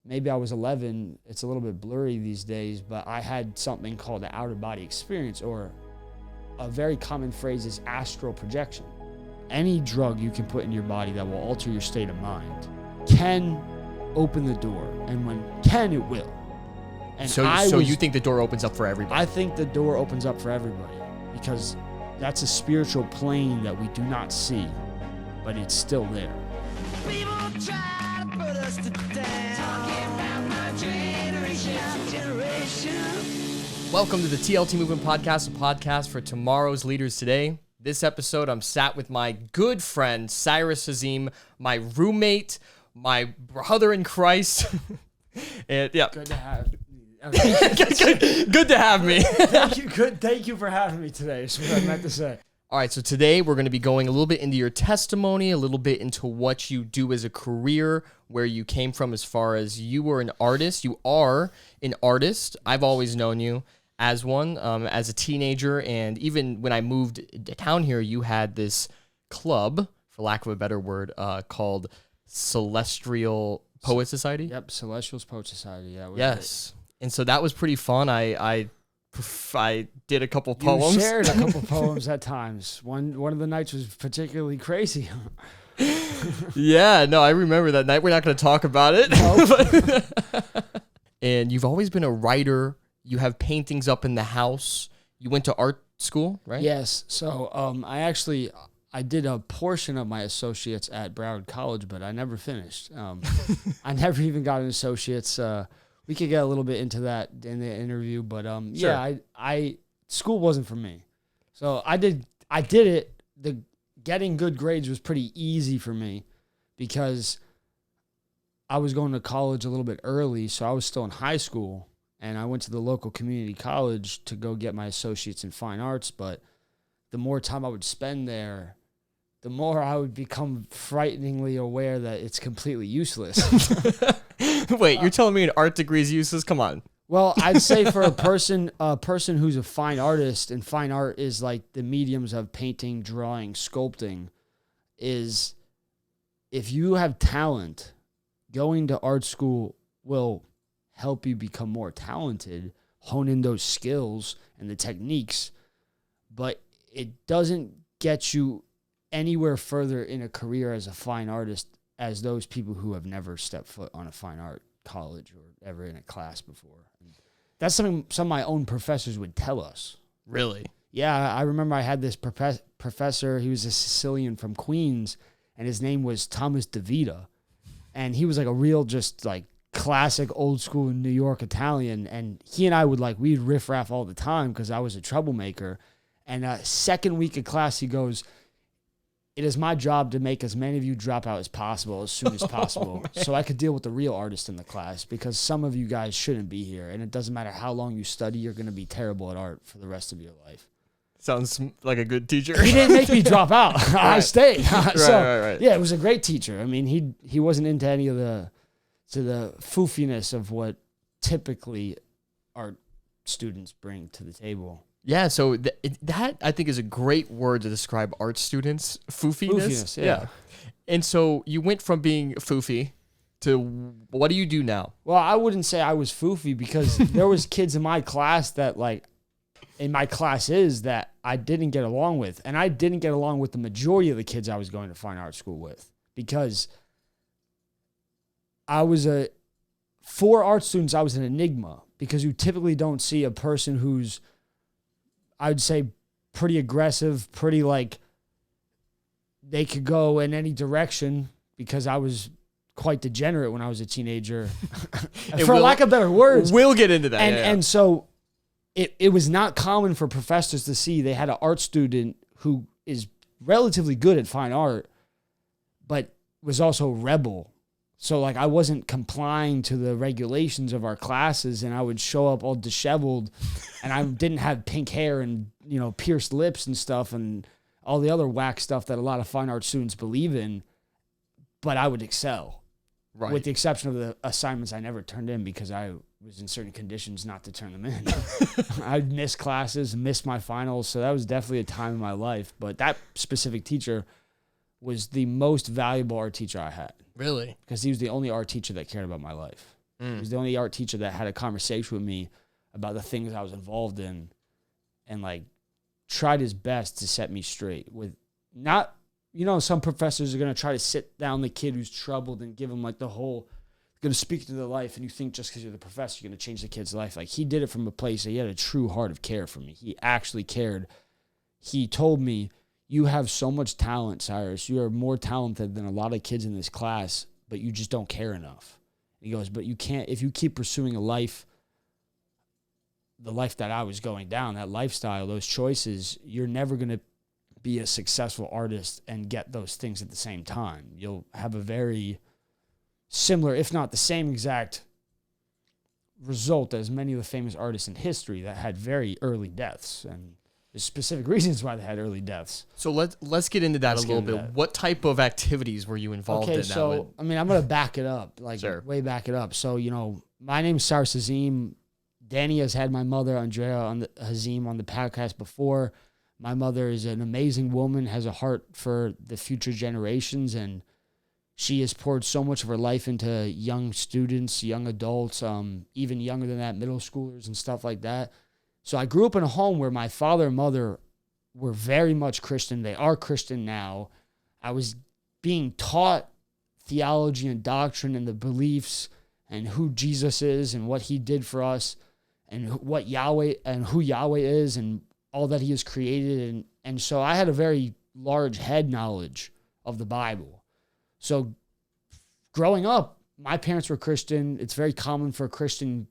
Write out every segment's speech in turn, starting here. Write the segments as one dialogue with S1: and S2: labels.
S1: maybe I was 11. It's a little bit blurry these days, but I had something called an out-of-body experience, or a very common phrase is astral projection. Any drug you can put in your body that will alter your state of mind can open the door, and when can, it will. And
S2: So you think the door opens up for everybody?
S1: I think the door opens up for everybody, because that's a spiritual plane that we do not see, but it's still there.
S3: People try to put us to down. Talking about my generation.
S2: Welcome to the TLT Movement Podcast, a podcast for tomorrow's leaders today. This episode, I'm sat with my good friend, Cyrus Hazim, my roommate, my brother in Christ. And yeah.
S1: Good to have
S2: Good to have me.
S1: Thank you for having me today, is what I meant to say.
S2: All right, so today we're going to be going a little bit into your testimony, a little bit into what you do as a career, where you came from as far as you were an artist. You are an artist. I've always known you as one, as a teenager, and even when I moved to town here, you had this club, for lack of a better word, called Celestial Poet Society?
S1: Yep, Celestial's Poet Society. Yeah.
S2: Yes. And so that was pretty fun. I did a couple poems.
S1: You shared a couple poems at times. One of the nights was particularly crazy.
S2: Yeah, no, I remember that night. We're not going to talk about it.
S1: Nope.
S2: And you've always been a writer. You have paintings up in the house. You went to art school, right?
S1: Yes. So I did a portion of my associates at Broward College, but I never finished. I never even got an associate's. We could get a little bit into that in the interview, but
S2: Sure.
S1: yeah, I school wasn't for me. So I did it. The getting good grades was pretty easy for me because I was going to college a little bit early, so I was still in high school, and I went to the local community college to go get my associates in fine arts, but the more time I would spend there, the more I would become frighteningly aware that it's completely useless.
S2: Wait, you're telling me an art degree is useless? Come on.
S1: Well, I'd say for a person who's a fine artist, and fine art is like the mediums of painting, drawing, sculpting, is if you have talent, going to art school will help you become more talented, hone in those skills and the techniques, but it doesn't get you anywhere further in a career as a fine artist as those people who have never stepped foot on a fine art college or ever in a class before. That's something some of my own professors would tell us.
S2: Really?
S1: Yeah, I remember I had this professor. He was a Sicilian from Queens, and his name was Thomas DeVita. And he was like a real just like classic old school New York Italian. And he and I we'd riff-raff all the time because I was a troublemaker. And second week of class, he goes, "It is my job to make as many of you drop out as possible as soon as possible so I could deal with the real artists in the class, because some of you guys shouldn't be here, and it doesn't matter how long you study, you're going to be terrible at art for the rest of your life."
S2: Sounds like a good teacher.
S1: He didn't make me drop out. I stayed.
S2: Right.
S1: Yeah, it was a great teacher. I mean, he wasn't into any of the foofiness of what typically art students bring to the table.
S2: Yeah, so that I think is a great word to describe art students. Foofiness.
S1: Yeah.
S2: And so you went from being foofy to what do you do now?
S1: Well, I wouldn't say I was foofy, because there was kids in my class that that I didn't get along with. And I didn't get along with the majority of the kids I was going to fine art school with, because for art students, I was an enigma, because you typically don't see a person who's, I would say, pretty aggressive, pretty like they could go in any direction, because I was quite degenerate when I was a teenager, for lack of better words.
S2: We'll get into that.
S1: And so it was not common for professors to see they had an art student who is relatively good at fine art, but was also a rebel. So like I wasn't complying to the regulations of our classes, and I would show up all disheveled, and I didn't have pink hair and, pierced lips and stuff and all the other whack stuff that a lot of fine art students believe in, but I would excel.
S2: Right.
S1: With the exception of the assignments I never turned in because I was in certain conditions not to turn them in. I'd miss classes, miss my finals, so that was definitely a time in my life. But that specific teacher was the most valuable art teacher I had.
S2: Really?
S1: Because he was the only art teacher that cared about my life. He was the only art teacher that had a conversation with me about the things I was involved in, and like tried his best to set me straight with not, some professors are going to try to sit down the kid who's troubled and give him like the whole, going to speak to their life, and you think just because you're the professor, you're going to change the kid's life. Like, he did it from a place that he had a true heart of care for me. He actually cared. He told me, you have so much talent, Cyrus. You are more talented than a lot of kids in this class, but you just don't care enough. He goes, but you can't, if you keep pursuing a life, the life that I was going down, that lifestyle, those choices, you're never going to be a successful artist and get those things at the same time. You'll have a very similar, if not the same exact result as many of the famous artists in history that had very early deaths. And there's specific reasons why they had early deaths.
S2: So let's get into that a little bit. What type of activities were you involved in?
S1: Okay, so, I'm going to back it up, way back it up. So, my name's Cyrus Hazim. Danny has had my mother, Andrea Hazim, on the podcast before. My mother is an amazing woman, has a heart for the future generations, and she has poured so much of her life into young students, young adults, even younger than that, middle schoolers and stuff like that. So I grew up in a home where my father and mother were very much Christian. They are Christian now. I was being taught theology and doctrine and the beliefs and who Jesus is and what he did for us and what Yahweh and who Yahweh is and all that he has created. And so I had a very large head knowledge of the Bible. So growing up, my parents were Christian. It's very common for Christian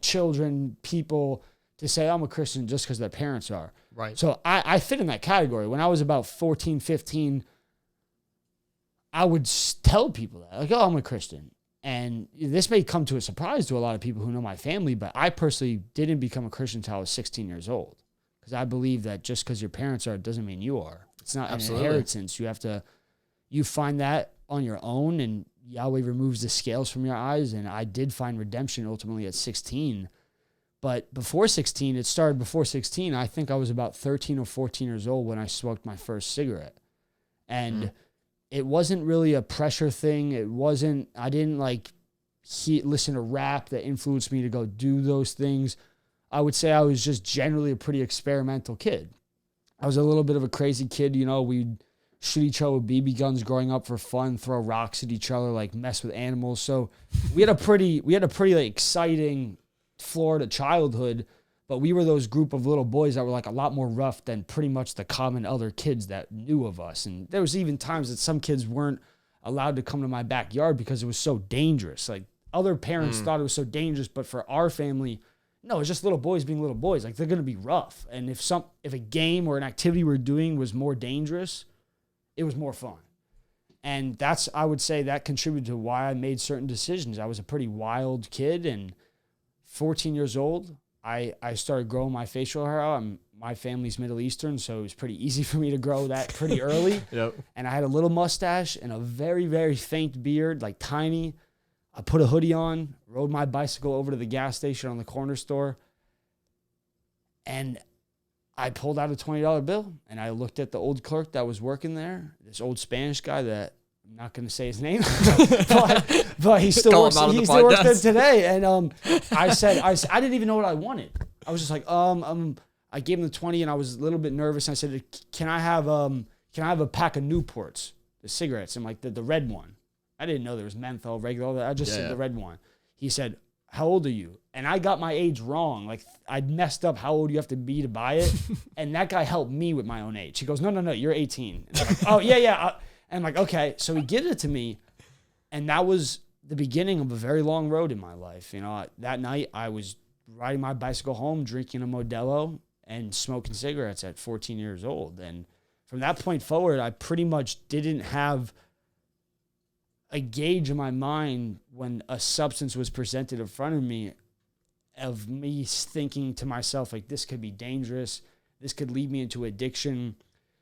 S1: children, people to say, I'm a Christian just because their parents are.
S2: Right.
S1: So I fit in that category. When I was about 14, 15, I would tell people that, I'm a Christian. And this may come to a surprise to a lot of people who know my family, but I personally didn't become a Christian until I was 16 years old. Because I believe that just because your parents are, it doesn't mean you are. It's not an inheritance. You find that on your own, and Yahweh removes the scales from your eyes. And I did find redemption ultimately at 16. But before 16, it started before 16. I think I was about 13 or 14 years old when I smoked my first cigarette. And it wasn't really a pressure thing. I didn't listen to rap that influenced me to go do those things. I would say I was just generally a pretty experimental kid. I was a little bit of a crazy kid. We'd shoot each other with BB guns growing up for fun, throw rocks at each other, mess with animals. So we had a pretty exciting Florida childhood, but we were those group of little boys that were a lot more rough than pretty much the common other kids that knew of us. And there was even times that some kids weren't allowed to come to my backyard because it was so dangerous. Other parents thought it was so dangerous, but for our family, no, it's just little boys being little boys. They're going to be rough. And if a game or an activity we're doing was more dangerous, it was more fun. And I would say that contributed to why I made certain decisions. I was a pretty wild kid, and 14 years old, I started growing my facial hair out. My family's Middle Eastern, so it was pretty easy for me to grow that pretty early.
S2: Yep.
S1: And I had a little mustache and a very, very faint beard, tiny. I put a hoodie on, rode my bicycle over to the gas station on the corner store, and I pulled out a $20 bill, and I looked at the old clerk that was working there, this old Spanish guy that I'm not going to say his name, but he still works there today. And I said, I didn't even know what I wanted. I was just I gave him the 20, and I was a little bit nervous. And I said, can I have a pack of Newports, the cigarettes, and the red one? I didn't know there was menthol, regular. I just said the red one. He said, how old are you? And I got my age wrong. I messed up how old you have to be to buy it. And that guy helped me with my own age. He goes, no, you're 18. And I'm like, oh, yeah. And I'm like, okay. So he gives it to me. And that was the beginning of a very long road in my life. That night I was riding my bicycle home, drinking a Modelo and smoking cigarettes at 14 years old. And from that point forward, I pretty much didn't have a gauge in my mind when a substance was presented in front of me, of me thinking to myself, this could be dangerous. This could lead me into addiction.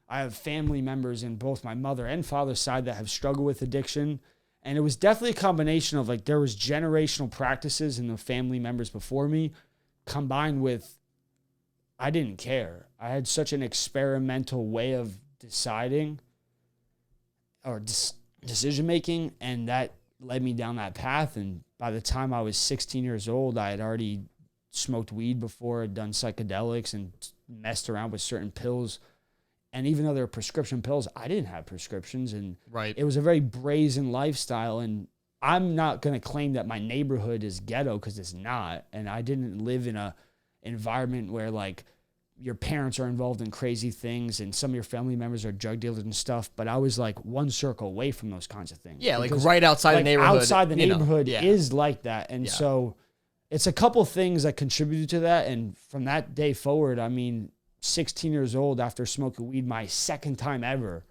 S1: I have family members in both my mother and father's side that have struggled with addiction. And it was definitely a combination of there was generational practices in the family members before me, combined with I didn't care. I had such an experimental way of deciding or decision making, and that led me down that path. And by the time I was 16 years old, I had already smoked weed before, had done psychedelics and messed around with certain pills. And even though they were prescription pills, I didn't have prescriptions. And it was a very brazen lifestyle. And I'm not going to claim that my neighborhood is ghetto, because it's not. And I didn't live in a environment where like your parents are involved in crazy things and some of your family members are drug dealers and stuff. But I was like one circle away from those kinds of things.
S2: Yeah, because, like right outside the neighborhood.
S1: Outside the neighborhood is like that. And so it's a couple things that contributed to that. And from that day forward, I mean, 16 years old, after smoking weed my second time ever,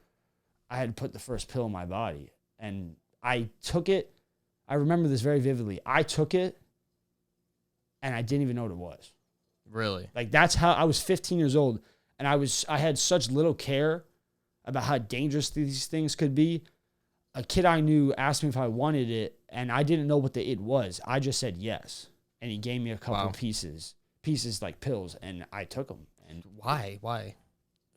S1: I had to put the first pill in my body. And I took it. I remember this very vividly. I took it and I didn't even know what it was.
S2: Really?
S1: Like, that's how I was 15 years old, and I had such little care about how dangerous these things could be. A kid I knew asked me if I wanted it, and I didn't know what the it was. I just said yes, and he gave me a couple pieces like pills, and I took them. And
S2: why?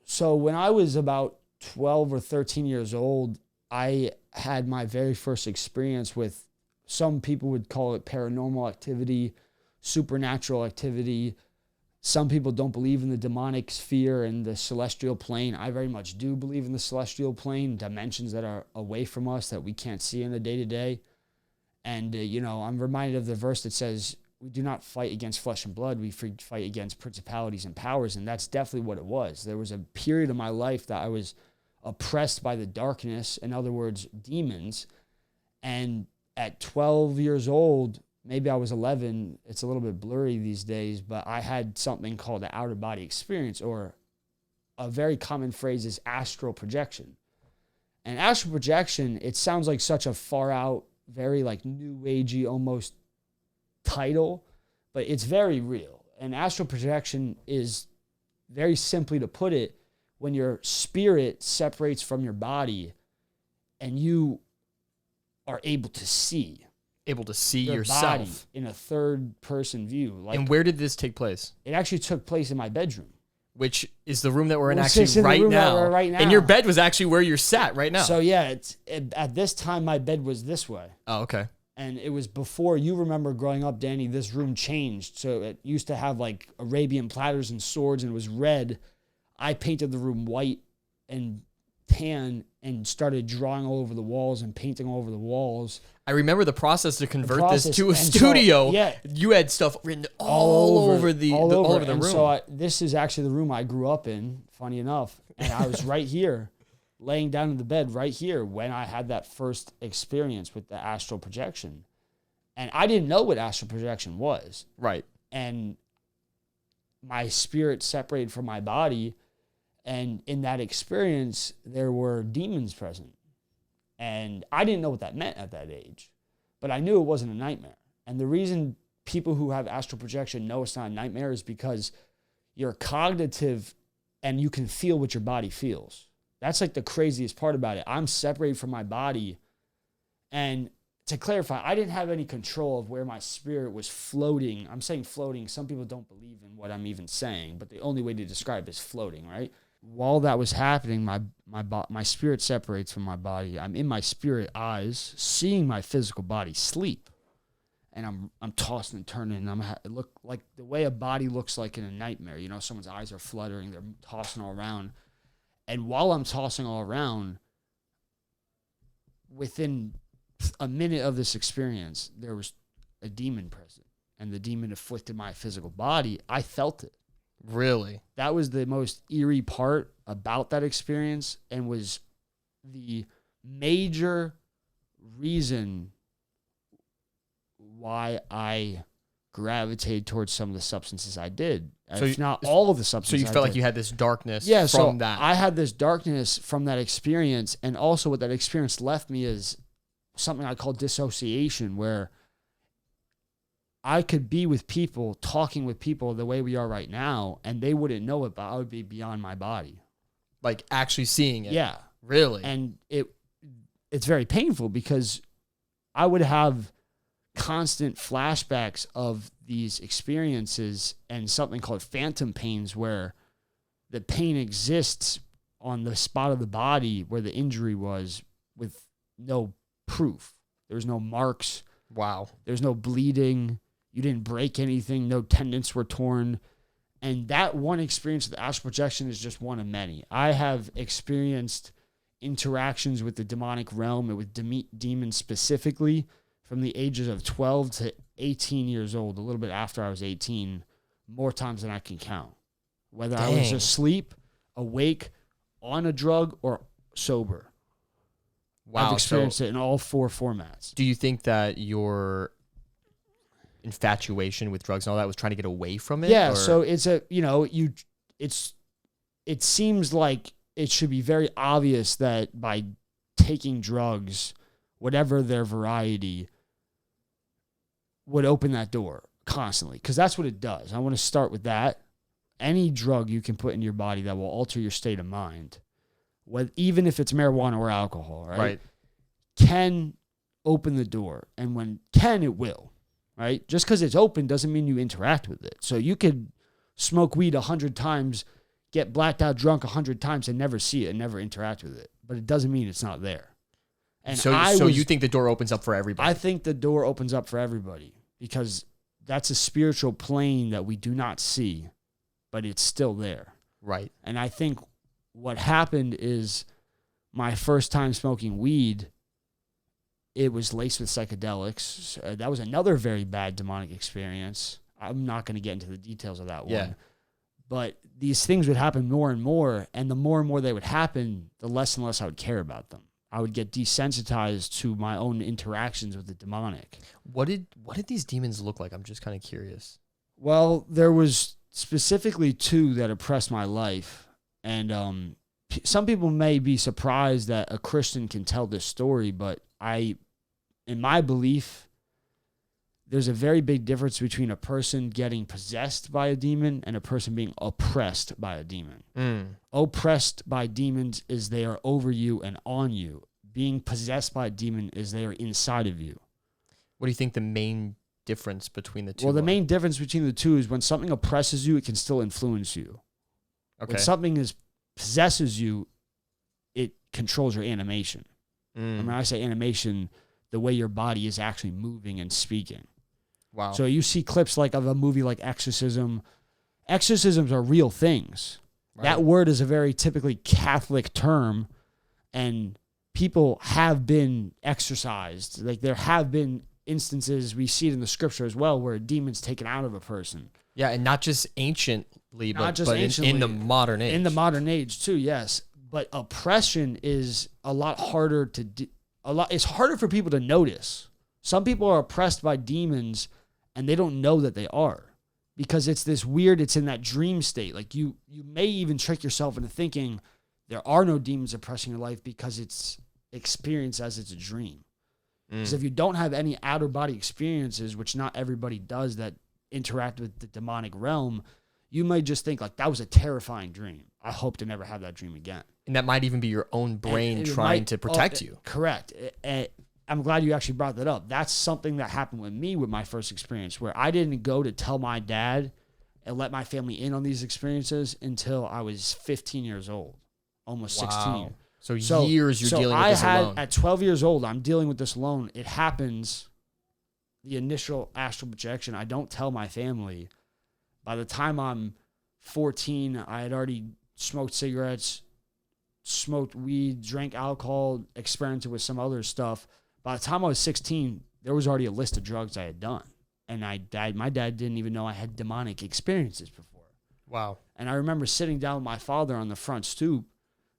S2: So
S1: when I was about 12 or 13 years old, I had my very first experience with, some people would call it paranormal activity, supernatural activity. Some people don't believe in the demonic sphere and the celestial plane. I very much do believe in the celestial plane, dimensions that are away from us that we can't see in the day-to-day. And, I'm reminded of the verse that says, we do not fight against flesh and blood. We fight against principalities and powers. And that's definitely what it was. There was a period of my life that I was oppressed by the darkness, in other words, demons. And at 12 years old, maybe I was 11, it's a little bit blurry these days, but I had something called the outer body experience, or a very common phrase is astral projection. And astral projection, it sounds like such a far out, very like new agey almost title, but it's very real. And astral projection is, very simply to put it, when your spirit separates from your body and you are able to see your
S2: yourself
S1: body in a third person view. Like,
S2: and where did this take place?
S1: It actually took place in my bedroom,
S2: which is the room that we're in
S1: Well, it's
S2: actually
S1: in the
S2: right
S1: room that
S2: now.
S1: we're right now.
S2: And your bed was actually where you're sat right now.
S1: So yeah, at this time my bed was this way.
S2: Oh, okay.
S1: And it was before, you remember growing up, Danny, this room changed. So it used to have like Arabian platters and swords, and it was red. I painted the room white and tan and started drawing all over the walls and painting all over the walls.
S2: I remember the process to convert this to a
S1: And
S2: studio.
S1: So,
S2: you had stuff written all over the room.
S1: So this is actually the room I grew up in, funny enough. And I was right here, laying down in the bed right here when I had that first experience with the astral projection. And I didn't know what astral projection was.
S2: Right.
S1: And my spirit separated from my body. And in that experience, there were demons present. And I didn't know what that meant at that age. But I knew it wasn't a nightmare. And the reason people who have astral projection know it's not a nightmare is because you're cognitive and you can feel what your body feels. That's like the craziest part about it. I'm separated from my body. And to clarify, I didn't have any control of where my spirit was floating. I'm saying floating. Some people don't believe in what I'm even saying, but the only way to describe it is floating, right? While that was happening, my spirit separates from my body. I'm in my spirit eyes, seeing my physical body sleep, and I'm tossing and turning. And it look like the way a body looks like in a nightmare. You know, someone's eyes are fluttering, they're tossing all around. And while I'm tossing all around, within a minute of this experience, there was a demon present, and the demon afflicted my physical body. I felt it.
S2: Really?
S1: That was the most eerie part about that experience, and was the major reason why I gravitated towards some of the substances I did. If not all of the substances.
S2: So you felt like you had this darkness from that.
S1: I had this darkness from that experience, and also what that experience left me is something I call dissociation, where I could be with people, talking with people the way we are right now, and they wouldn't know it, but I would be beyond my body.
S2: Like actually seeing it?
S1: Yeah.
S2: Really?
S1: And it's very painful, because I would have constant flashbacks of these experiences and something called phantom pains, where the pain exists on the spot of the body where the injury was, with no proof. There's no marks.
S2: Wow.
S1: There's no bleeding. You didn't break anything. No tendons were torn. And that one experience with astral projection is just one of many. I have experienced interactions with the demonic realm and with demons specifically from the ages of 12 to 18 years old, a little bit after I was 18, more times than I can count. Whether I was asleep, awake, on a drug, or sober.
S2: Wow.
S1: I've experienced it in all 4 formats.
S2: Do you think that your infatuation with drugs and all that was trying to get away from it?
S1: Yeah,
S2: or?
S1: so it's it seems like it should be very obvious that by taking drugs, whatever their variety, would open that door constantly, because that's what it does. I want to start with that. Any drug you can put in your body that will alter your state of mind, even if it's marijuana or alcohol, right? Can open the door. And when it will, right? Just because it's open doesn't mean you interact with it. So you could smoke weed 100 times, get blacked out drunk 100 times and never see it and never interact with it. But it doesn't mean it's not there. And
S2: so you think the door opens up for everybody?
S1: I think the door opens up for everybody because that's a spiritual plane that we do not see, but it's still there.
S2: Right.
S1: And I think what happened is my first time smoking weed, it was laced with psychedelics. That was another very bad demonic experience. I'm not going to get into the details of that one. But these things would happen more and more more they would happen, the less and less I would care about them. I would get desensitized to my own interactions with the demonic.
S2: What did these demons look like? I'm just kind of curious.
S1: Well, there was specifically 2 that oppressed my life. And some people may be surprised that a Christian can tell this story, but in my belief, there's a very big difference between a person getting possessed by a demon and a person being oppressed by a demon. Oppressed by demons is they are over you and on you. Being possessed by a demon is they are inside of you.
S2: What do you think the main difference between the two?
S1: Well, the main difference between the two is when something oppresses you, it can still influence you.
S2: Okay.
S1: When something possesses you, it controls your animation. And when I say animation, the way your body is actually moving and speaking.
S2: Wow.
S1: So you see clips like of a movie like Exorcism. Exorcisms are real things. Right. That word is a very typically Catholic term, and people have been exorcised. Like there have been instances, we see it in the scripture as well, where a demon's taken out of a person.
S2: Yeah, and not just anciently, but
S1: anciently,
S2: in the modern age.
S1: In the modern age too, yes. But oppression is a lot harder to do. It's harder for people to notice. Some people are oppressed by demons and they don't know that they are, because it's this weird, it's in that dream state. Like you may even trick yourself into thinking there are no demons oppressing your life because it's experienced as it's a dream. Because if you don't have any outer body experiences, which not everybody does, that interact with the demonic realm, you might just think like that was a terrifying dream. I hope to never have that dream again.
S2: And that might even be your own brain trying to protect you.
S1: Correct. I'm glad you actually brought that up. That's something that happened with me with my first experience, where I didn't go to tell my dad and let my family in on these experiences until I was 15 years old, almost 16.
S2: So years you're dealing with this alone.
S1: At 12 years old, I'm dealing with this alone. It happens, the initial astral projection, I don't tell my family. By the time I'm 14, I had already smoked cigarettes, smoked weed, drank alcohol, experimented with some other stuff. By the time I was 16, there was already a list of drugs I had done. And my dad didn't even know I had demonic experiences before.
S2: Wow.
S1: And I remember sitting down with my father on the front stoop.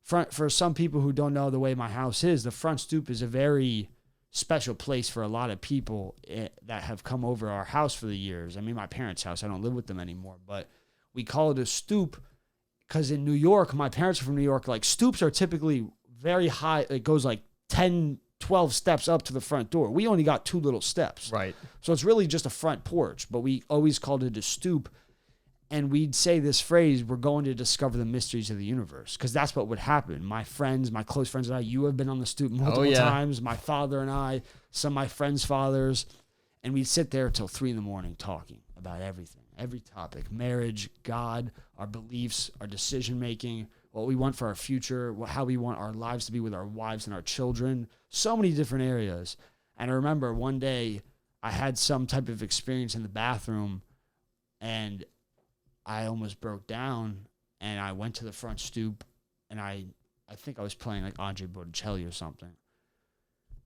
S1: For some people who don't know the way my house is, the front stoop is a very special place for a lot of people that have come over our house for the years. I mean, my parents' house, I don't live with them anymore, but we call it a stoop because in New York, my parents are from New York, like stoops are typically very high. It goes like 10, 12 steps up to the front door. We only got 2 little steps.
S2: Right.
S1: So it's really just a front porch, but we always called it a stoop. And we'd say this phrase, we're going to discover the mysteries of the universe, because that's what would happen. My friends, my close friends and I, you have been on the stoop multiple times, my father and I, some of my friends' fathers, and we'd sit there till 3 a.m. talking about everything, every topic, marriage, God, our beliefs, our decision-making, what we want for our future, how we want our lives to be with our wives and our children, so many different areas. And I remember one day I had some type of experience in the bathroom, and I almost broke down, and I went to the front stoop, and I think I was playing like Andre Botticelli or something.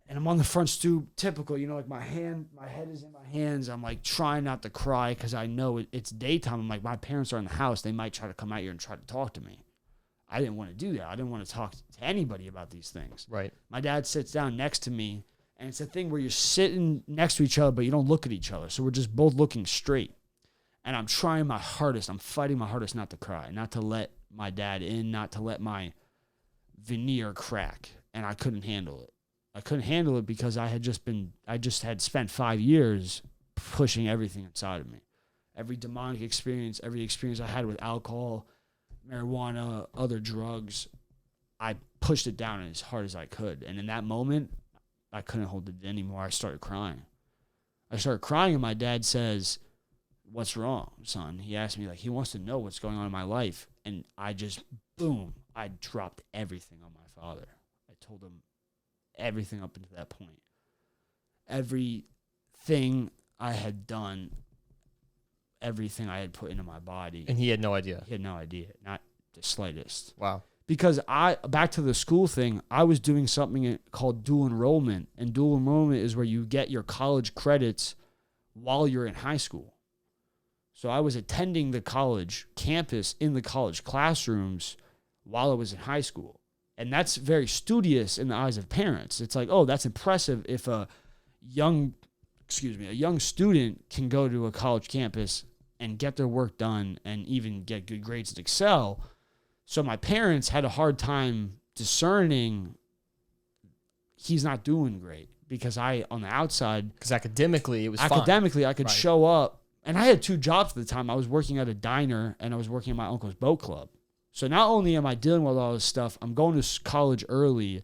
S1: And I'm on the front stoop, typical, like my head is in my hands. I'm like trying not to cry because I know it's daytime. I'm like, my parents are in the house. They might try to come out here and try to talk to me. I didn't want to do that. I didn't want to talk to anybody about these things.
S2: Right.
S1: My dad sits down next to me, and it's a thing where you're sitting next to each other, but you don't look at each other. So we're just both looking straight. And I'm trying my hardest. I'm fighting my hardest not to cry, not to let my dad in, not to let my veneer crack. And I couldn't handle it. I couldn't handle it because I just had spent 5 years pushing everything inside of me. Every demonic experience, every experience I had with alcohol, marijuana, other drugs, I pushed it down as hard as I could. And in that moment, I couldn't hold it anymore. I started crying. And my dad says, "What's wrong, son?" He asked me, he wants to know what's going on in my life. And I just, boom, I dropped everything on my father. I told him everything up until that point. Everything I had done, everything I had put into my body.
S2: And he had no idea.
S1: He had no idea, not the slightest.
S2: Wow.
S1: Because back to the school thing, I was doing something called dual enrollment. And dual enrollment is where you get your college credits while you're in high school. So I was attending the college campus in the college classrooms while I was in high school. And that's very studious in the eyes of parents. It's like, oh, that's impressive if a young student can go to a college campus and get their work done and even get good grades and excel. So my parents had a hard time discerning he's not doing great because on the outside.
S2: Because academically, it was fine.
S1: Academically, I could show up. And I had 2 jobs at the time. I was working at a diner and I was working at my uncle's boat club. So not only am I dealing with all this stuff, I'm going to college early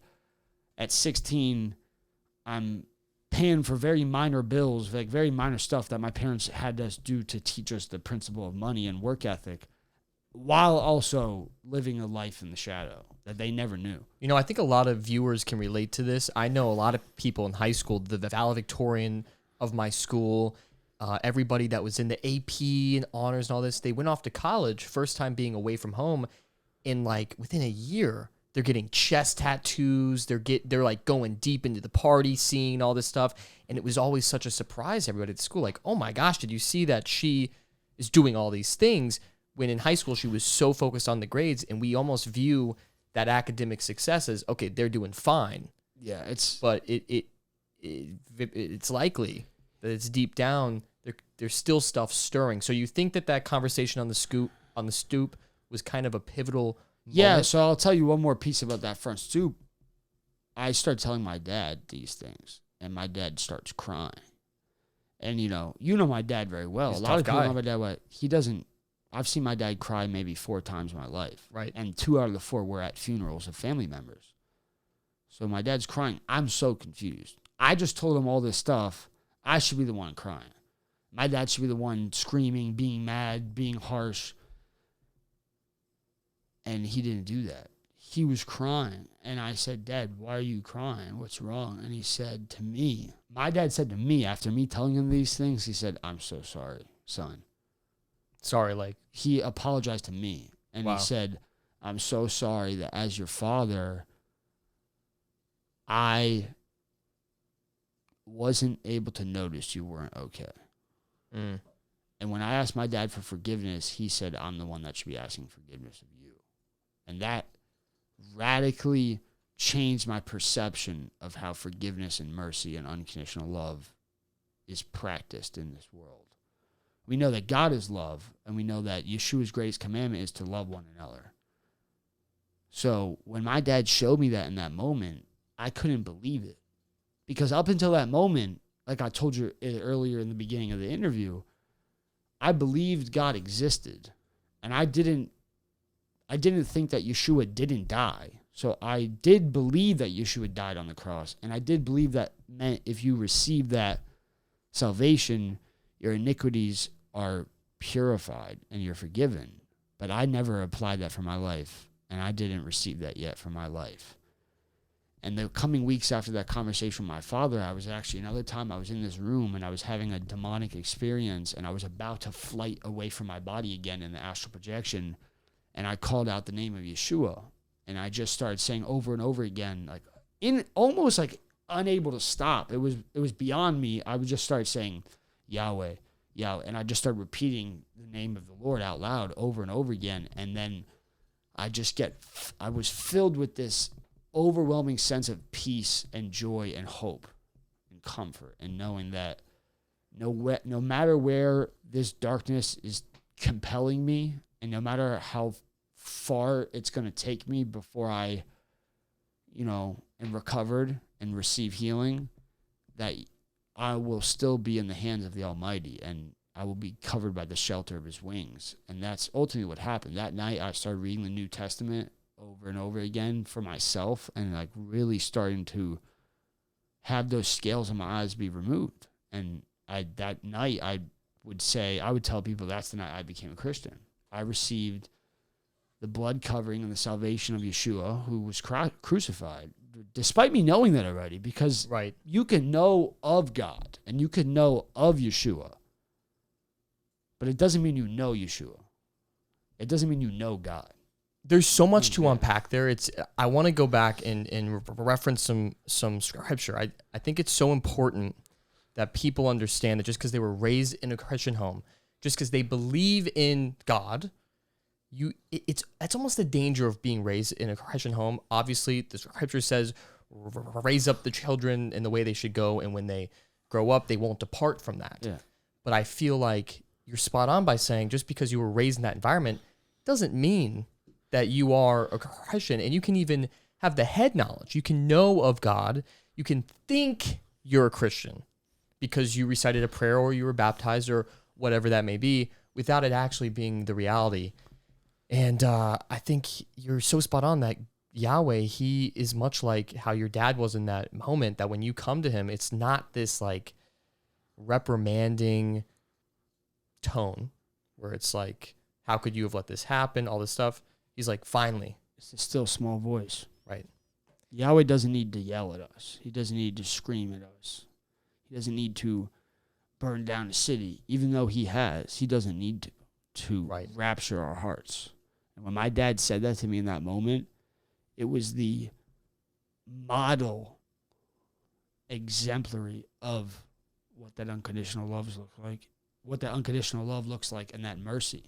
S1: at 16. I'm paying for very minor bills, like very minor stuff that my parents had us do to teach us the principle of money and work ethic, while also living a life in the shadow that they never knew.
S2: I think a lot of viewers can relate to this. I know a lot of people in high school, the valedictorian of my school, everybody that was in the AP and honors and all this, they went off to college, first time being away from home, and within a year, they're getting chest tattoos. They're going deep into the party scene, all this stuff. And it was always such a surprise to everybody at school. Oh my gosh, did you see that she is doing all these things? When in high school, she was so focused on the grades, and we almost view that academic success as, okay, they're doing fine.
S1: Yeah,
S2: but it's likely that it's deep down. There's still stuff stirring. So you think that conversation on the stoop was kind of a pivotal moment?
S1: Yeah, so I'll tell you one more piece about that front stoop. I started telling my dad these things, and my dad starts crying. And you know my dad very well.
S2: He's
S1: a lot of people
S2: guy.
S1: know my dad, but he doesn't. I've seen my dad cry maybe 4 times in my life.
S2: Right.
S1: And 2 out of the 4 were at funerals of family members. So my dad's crying. I'm so confused. I just told him all this stuff. I should be the one crying. My dad should be the one screaming, being mad, being harsh. And he didn't do that. He was crying. And I said, "Dad, why are you crying? What's wrong?" And he said to me, my dad said to me, after me telling him these things, he said, "I'm so sorry, son."
S2: Sorry,
S1: He apologized to me. And
S2: Wow.
S1: he said, "I'm so sorry that as your father, I wasn't able to notice you weren't okay."
S2: Mm.
S1: And when I asked my dad for forgiveness, he said, "I'm the one that should be asking forgiveness of you." And that radically changed my perception of how forgiveness and mercy and unconditional love is practiced in this world. We know that God is love, and we know that Yeshua's greatest commandment is to love one another. So when my dad showed me that in that moment, I couldn't believe it. Because up until that moment, like I told you earlier in the beginning of the interview, I believed God existed. And I didn't think that Yeshua didn't die. So I did believe that Yeshua died on the cross. And I did believe that meant if you receive that salvation, your iniquities are purified and you're forgiven. But I never applied that for my life. And I didn't receive that yet for my life. And the coming weeks after that conversation with my father, I was actually, another time I was in this room and I was having a demonic experience and I was about to flight away from my body again in the astral projection. And I called out the name of Yeshua. And I just started saying over and over again, like in almost like unable to stop. It was beyond me. I would just start saying Yahweh, Yahweh. And I just started repeating the name of the Lord out loud over and over again. And then I was filled with this overwhelming sense of peace and joy and hope and comfort, and knowing that no matter where this darkness is compelling me, and no matter how far it's going to take me before I, am recovered and receive healing, that I will still be in the hands of the Almighty, and I will be covered by the shelter of his wings. And that's ultimately what happened. That night I started reading the New Testament over and over again for myself, and like really starting to have those scales in my eyes be removed. And that night I would tell people that's the night I became a Christian. I received the blood covering and the salvation of Yeshua, who was crucified, despite me knowing that already, because you can know of God and you can know of Yeshua, but it doesn't mean you know Yeshua. It doesn't mean you know God.
S2: There's so much to unpack there. I want to go back and reference some scripture. I think it's so important that people understand that just because they were raised in a Christian home, just because they believe in God, it's almost the danger of being raised in a Christian home. Obviously, the scripture says, raise up the children in the way they should go, and when they grow up, they won't depart from that. Yeah. But I feel like you're spot on by saying just because you were raised in that environment doesn't mean that you are a Christian, and you can even have the head knowledge. You can know of God. You can think you're a Christian because you recited a prayer or you were baptized or whatever that may be, without it actually being the reality. And I think you're so spot on that Yahweh, he is much like how your dad was in that moment, that when you come to him, it's not this like reprimanding tone where it's like, how could you have let this happen? All this stuff. He's like, finally.
S1: It's a still small voice.
S2: Right.
S1: Yahweh doesn't need to yell at us. He doesn't need to scream at us. He doesn't need to burn down a city, even though he has. He doesn't need to rapture our hearts. And when my dad said that to me in that moment, it was the model exemplary of what that unconditional love looks like, and that mercy.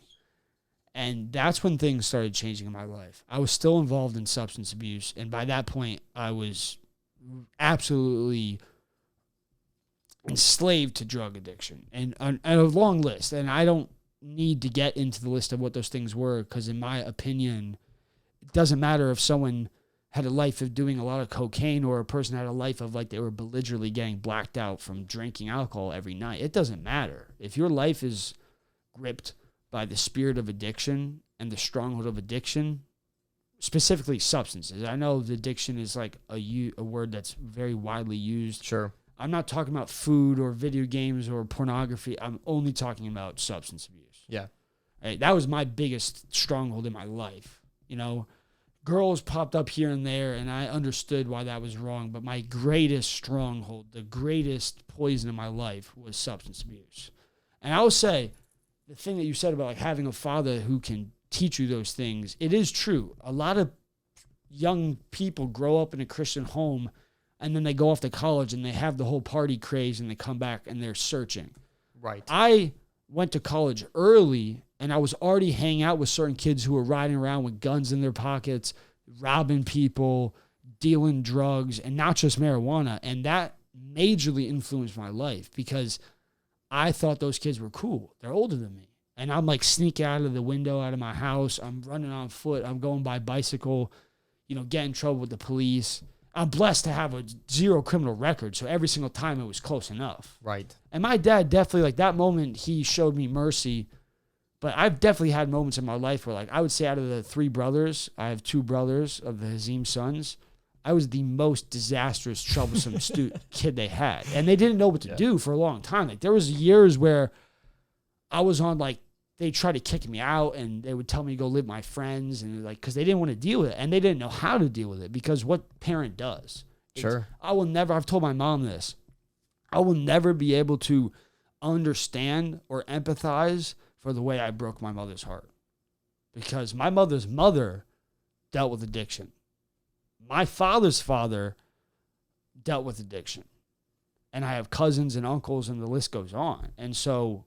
S1: And that's when things started changing in my life. I was still involved in substance abuse, and by that point, I was absolutely enslaved to drug addiction, and a long list. And I don't need to get into the list of what those things were, because in my opinion, it doesn't matter if someone had a life of doing a lot of cocaine or a person had a life of like they were belligerently getting blacked out from drinking alcohol every night. It doesn't matter. If your life is gripped by the spirit of addiction and the stronghold of addiction, specifically substances. I know the addiction is like a word that's very widely used.
S2: Sure.
S1: I'm not talking about food or video games or pornography. I'm only talking about substance abuse.
S2: Yeah.
S1: Right? That was my biggest stronghold in my life. Girls popped up here and there, and I understood why that was wrong. But my greatest stronghold, the greatest poison in my life, was substance abuse. And I will say, the thing that you said about like having a father who can teach you those things, it is true. A lot of young people grow up in a Christian home, and then they go off to college and they have the whole party craze, and they come back and they're searching.
S2: Right.
S1: I went to college early, and I was already hanging out with certain kids who were riding around with guns in their pockets, robbing people, dealing drugs, and not just marijuana. And that majorly influenced my life because I thought those kids were cool. They're older than me. And I'm like sneaking out of the window out of my house. I'm running on foot. I'm going by bicycle, get in trouble with the police. I'm blessed to have a zero criminal record. So every single time it was close enough.
S2: Right.
S1: And my dad definitely, like that moment, he showed me mercy. But I've definitely had moments in my life where, like, I would say out of the three brothers, I have two brothers of the Hazim sons. I was the most disastrous, troublesome kid they had. And they didn't know what to do for a long time. Like, there was years where I was on, like, they tried to kick me out, and they would tell me to go live with my friends, and like, because they didn't want to deal with it, and they didn't know how to deal with it, because what parent does?
S2: Sure.
S1: I will never, I've told my mom this, I will never be able to understand or empathize for the way I broke my mother's heart. Because my mother's mother dealt with addiction. My father's father dealt with addiction. And I have cousins and uncles, and the list goes on. And so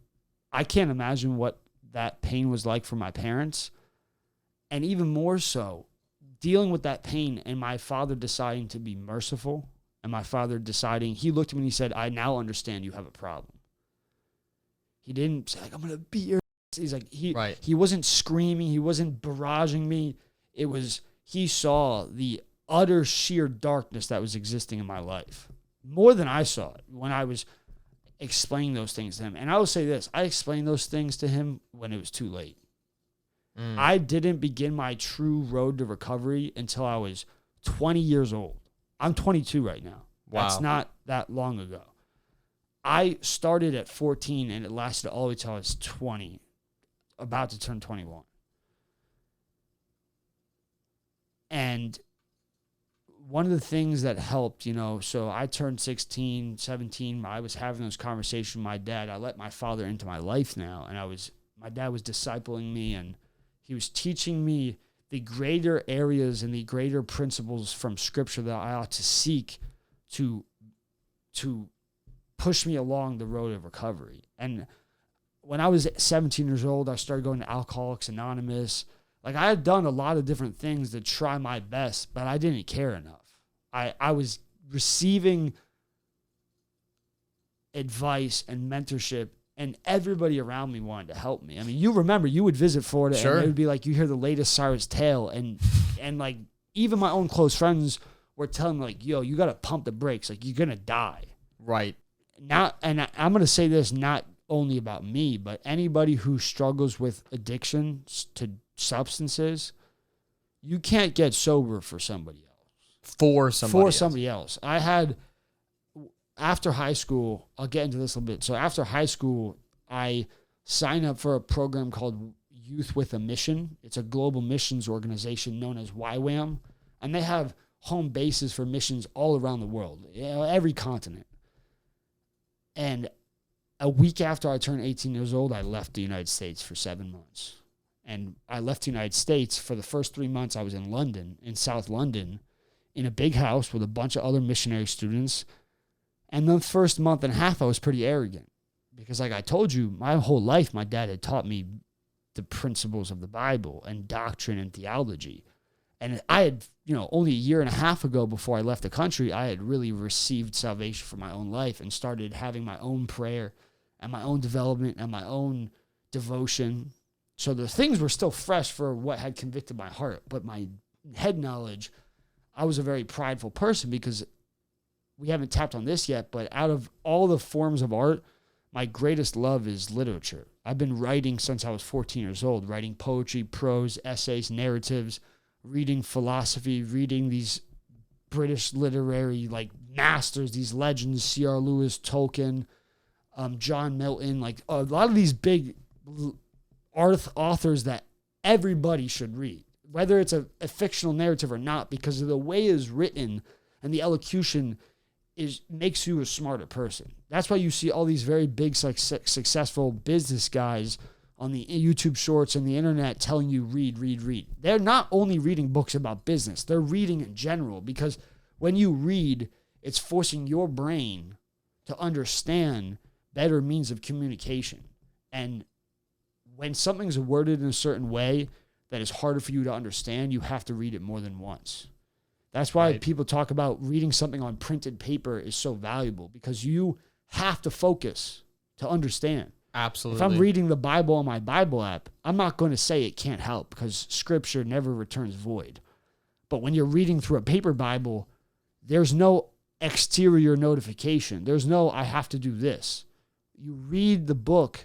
S1: I can't imagine what that pain was like for my parents. And even more so, dealing with that pain and my father deciding to be merciful, and my father deciding, he looked at me and he said, I now understand you have a problem. He didn't say, like, I'm going to beat your ass. He's like, he wasn't screaming. He wasn't barraging me. It was, he saw the utter sheer darkness that was existing in my life. More than I saw it when I was explaining those things to him. And I will say this, I explained those things to him when it was too late. I didn't begin my true road to recovery until I was 20 years old. I'm 22 right now.
S2: Wow.
S1: That's not that long ago. I started at 14 and it lasted all the way till I was 20, about to turn 21. And one of the things that helped, so I turned 16, 17. I was having those conversations with my dad. I let my father into my life now. And my dad was discipling me, and he was teaching me the greater areas and the greater principles from Scripture that I ought to seek to push me along the road of recovery. And when I was 17 years old, I started going to Alcoholics Anonymous. Like, I had done a lot of different things to try my best, but I didn't care enough. I was receiving advice and mentorship, and everybody around me wanted to help me. I mean, you remember, you would visit Florida,
S2: Sure.
S1: and it would be like you hear the latest Cyrus tale, and like even my own close friends were telling me, like, yo, you got to pump the brakes, like you're gonna die.
S2: Right.
S1: And I'm gonna say this not only about me, but anybody who struggles with addiction to substances, you can't get sober for somebody else.
S2: For somebody
S1: else. I had, after high school, I'll get into this a little bit. So after high school, I signed up for a program called Youth with a Mission. It's a global missions organization known as YWAM. And they have home bases for missions all around the world, every continent. And a week after I turned 18 years old, I left the United States for 7 months. And I left the United States. For the first 3 months, I was in London, in South London, in a big house with a bunch of other missionary students. And the first month and a half, I was pretty arrogant. Because like I told you, my whole life, my dad had taught me the principles of the Bible and doctrine and theology. And I had, only a year and a half ago before I left the country, I had really received salvation for my own life and started having my own prayer and my own development and my own devotion. So the things were still fresh for what had convicted my heart. But my head knowledge, I was a very prideful person, because we haven't tapped on this yet, but out of all the forms of art, my greatest love is literature. I've been writing since I was 14 years old, writing poetry, prose, essays, narratives, reading philosophy, reading these British literary masters, these legends, C.R. Lewis, Tolkien, John Milton, a lot of these big authors that everybody should read, whether it's a fictional narrative or not, because of the way it is written and the elocution makes you a smarter person. That's why you see all these very big, successful business guys on the YouTube shorts and the internet telling you read. They're not only reading books about business, they're reading in general, because when you read, it's forcing your brain to understand better means of communication. And when something's worded in a certain way that is harder for you to understand, you have to read it more than once. That's why people talk about reading something on printed paper is so valuable, because you have to focus to understand.
S2: Absolutely.
S1: If I'm reading the Bible on my Bible app, I'm not going to say it can't help, because Scripture never returns void. But when you're reading through a paper Bible, there's no exterior notification. There's no, I have to do this. You read the book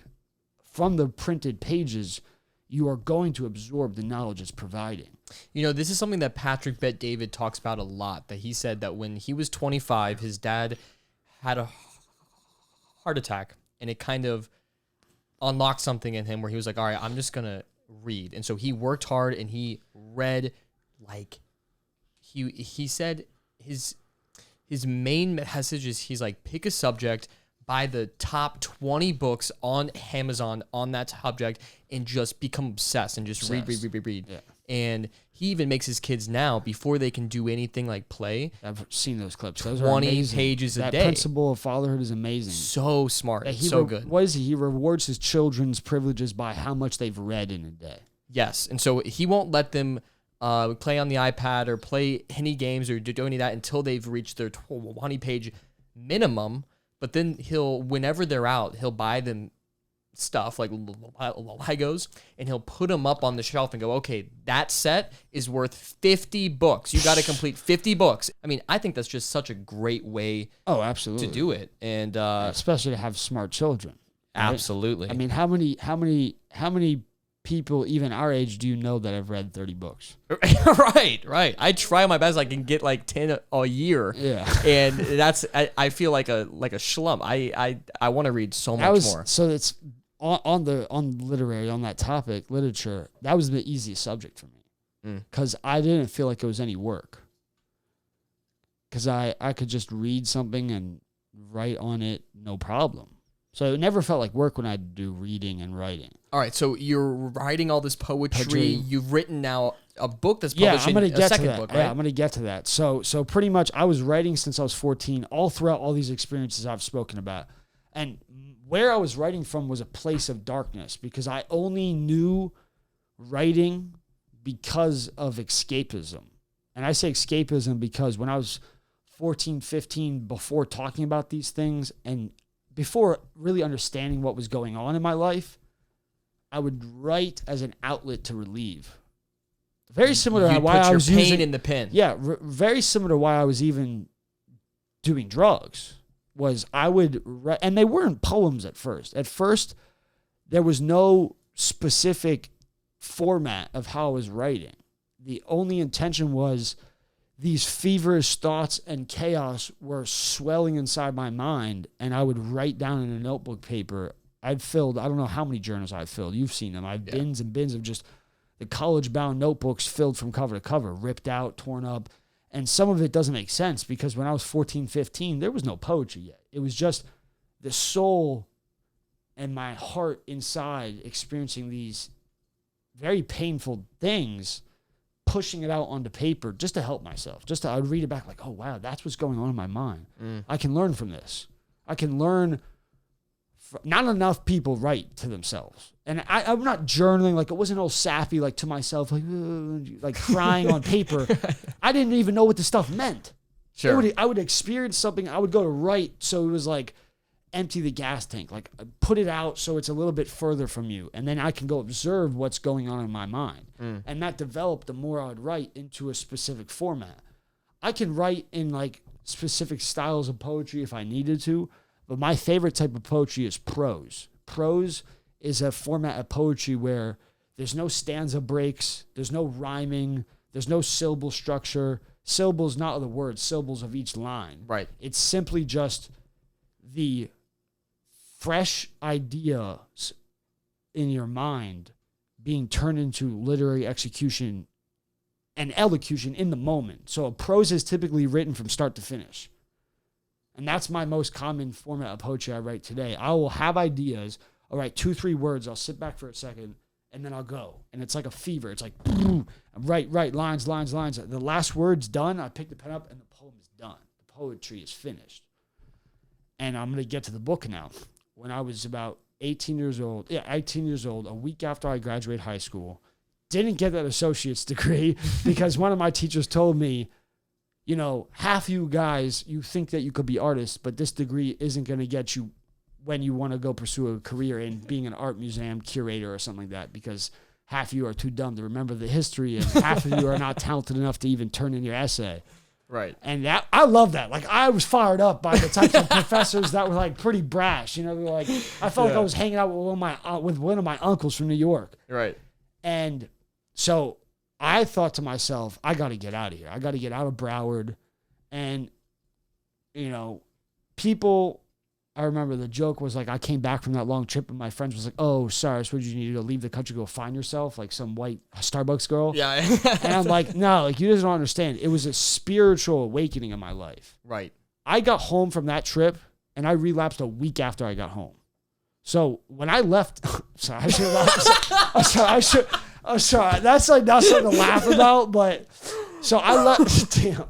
S1: from the printed pages, you are going to absorb the knowledge it's providing.
S2: This is something that Patrick Bet David talks about a lot, that he said that when he was 25, his dad had a heart attack, and it kind of unlocked something in him where he was like, all right, I'm just going to read. And so he worked hard, and he read he said his main message is he's like, pick a subject, buy the top 20 books on Amazon on that subject, and just become obsessed and just read.
S1: Yeah.
S2: And he even makes his kids now, before they can do anything like play,
S1: I've seen those clips. Those
S2: 20
S1: are amazing.
S2: pages a
S1: that
S2: day.
S1: principle of fatherhood is amazing.
S2: So smart. So good.
S1: What is he? He rewards his children's privileges by how much they've read in a day.
S2: Yes. And so he won't let them play on the iPad or play any games or do any of that until they've reached their 20-page minimum. But then whenever they're out, he'll buy them stuff like Legos, and he'll put them up on the shelf and go, okay, that set is worth 50 books. You got to complete 50 books. I mean, I think that's just such a great way
S1: absolutely
S2: to do it. And
S1: especially to have smart children. Right?
S2: Absolutely.
S1: I mean, how many people even our age do you know that have read 30 books?
S2: Right. I try my best. I can get like 10 a year.
S1: Yeah.
S2: And that's, I feel like a schlump. I want to read so much more.
S1: So it's on that topic, literature, that was the easiest subject for me. Because I didn't feel like it was any work. Because I could just read something and write on it, no problem. So it never felt like work when I do reading and writing.
S2: All right, so you're writing all this poetry. You've written now a book that's
S1: Yeah,
S2: published
S1: I'm gonna
S2: in a
S1: get to
S2: second
S1: that.
S2: book, right?
S1: Yeah, I'm going to get to that. So pretty much I was writing since I was 14, all throughout all these experiences I've spoken about. And where I was writing from was a place of darkness because I only knew writing because of escapism. And I say escapism because when I was 14, 15, before talking about these things and before really understanding what was going on in my life, I would write as an outlet to relieve. Very similar to why I was
S2: pain
S1: using
S2: in the pen.
S1: Yeah, very similar to why I was even doing drugs. Was I would write, and they weren't poems at first. At first, there was no specific format of how I was writing. The only intention was these feverish thoughts and chaos were swelling inside my mind, and I would write down in a notebook paper. I'd filled, I don't know how many journals I've filled. You've seen them. I have bins and bins of just the college-bound notebooks filled from cover to cover, ripped out, torn up. And some of it doesn't make sense because when I was 14, 15, there was no poetry yet. It was just the soul and my heart inside experiencing these very painful things, pushing it out onto paper just to help myself. I'd read it back like, oh, wow, that's what's going on in my mind. I can learn from this. I can learn. Not enough people write to themselves. And I'm not journaling, like it wasn't all sappy, like to myself, like crying on paper. I didn't even know what the stuff meant.
S2: Sure.
S1: I would experience something. I would go to write. So it was like empty the gas tank, like put it out so it's a little bit further from you. And then I can go observe what's going on in my mind. And that developed the more I would write into a specific format. I can write in like specific styles of poetry if I needed to. But my favorite type of poetry is prose. Prose is a format of poetry where there's no stanza breaks, there's no rhyming, there's no syllable structure. Syllables, not of the words, syllables of each line.
S2: Right.
S1: It's simply just the fresh ideas in your mind being turned into literary execution and elocution in the moment. So a prose is typically written from start to finish. And that's my most common format of poetry I write today. I will have ideas. I'll write 2-3 words. I'll sit back for a second, and then I'll go. And it's like a fever. It's like, boom, right, lines. The last word's done. I pick the pen up, and the poem is done. The poetry is finished. And I'm going to get to the book now. When I was about 18 years old, a week after I graduated high school, didn't get that associate's degree because one of my teachers told me, you know, half you guys, you think that you could be artists, but this degree isn't going to get you when you want to go pursue a career in being an art museum curator or something like that, because half of you are too dumb to remember the history and half of you are not talented enough to even turn in your essay.
S2: Right.
S1: And that, I love that. Like, I was fired up by the types of professors that were like pretty brash. You know, they're like, I felt like I was hanging out with one of my uncles from New York.
S2: Right.
S1: And so I thought to myself, I got to get out of here. I got to get out of Broward. And, you know, people I remember the joke was like, I came back from that long trip and my friends was like, oh, Cyrus, what did you need to go leave the country, go find yourself? Like some white Starbucks girl.
S2: Yeah.
S1: And I'm like, no, like you just don't understand. It was a spiritual awakening in my life.
S2: Right.
S1: I got home from that trip and I relapsed a week after I got home. So when I left, sorry, I should laugh. I'm sorry. That's like not something to laugh about, but so I left, damn.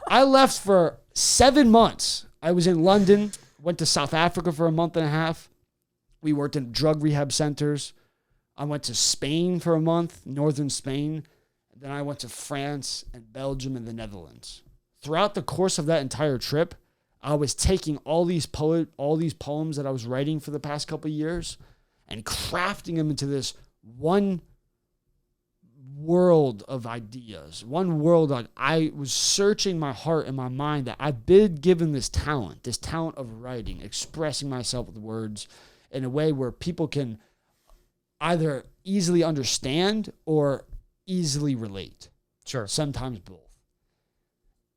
S1: I left for 7 months. I was in London. Went to South Africa for a month and a half. We worked in drug rehab centers. I went to Spain for a month, northern Spain. Then I went to France and Belgium and the Netherlands. Throughout the course of that entire trip, I was taking all these poems that I was writing for the past couple of years and crafting them into this one world of ideas, one world. Like I was searching my heart and my mind that I've been given this talent of writing, expressing myself with words in a way where people can either easily understand or easily relate.
S2: Sure.
S1: Sometimes both.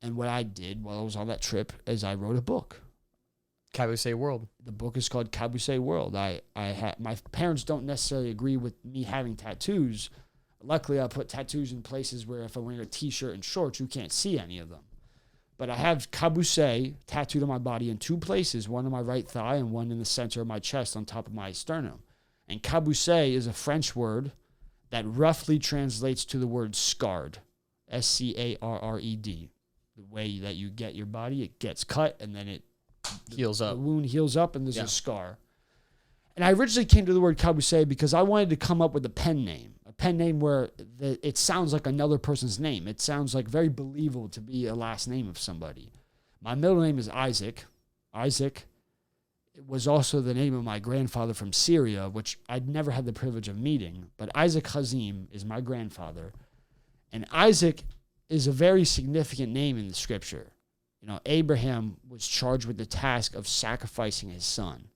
S1: And what I did while I was on that trip is I wrote a book.
S2: Cabusay World.
S1: The book is called Cabusay World. I had my parents don't necessarily agree with me having tattoos. Luckily, I put tattoos in places where if I'm wearing a t-shirt and shorts, you can't see any of them. But I have Cabusay tattooed on my body in 2 places, one on my right thigh and one in the center of my chest on top of my sternum. And Cabusay is a French word that roughly translates to the word scarred, S-C-A-R-R-E-D. The way that you get your body, it gets cut and then it
S2: Heals up.
S1: The wound heals up and there's a scar. And I originally came to the word Cabusay because I wanted to come up with a pen name where it sounds like another person's name. It sounds like very believable to be a last name of somebody. My middle name is Isaac. Isaac was also the name of my grandfather from Syria, which I'd never had the privilege of meeting. But Isaac Hazim is my grandfather. And Isaac is a very significant name in the scripture. You know, Abraham was charged with the task of sacrificing his son.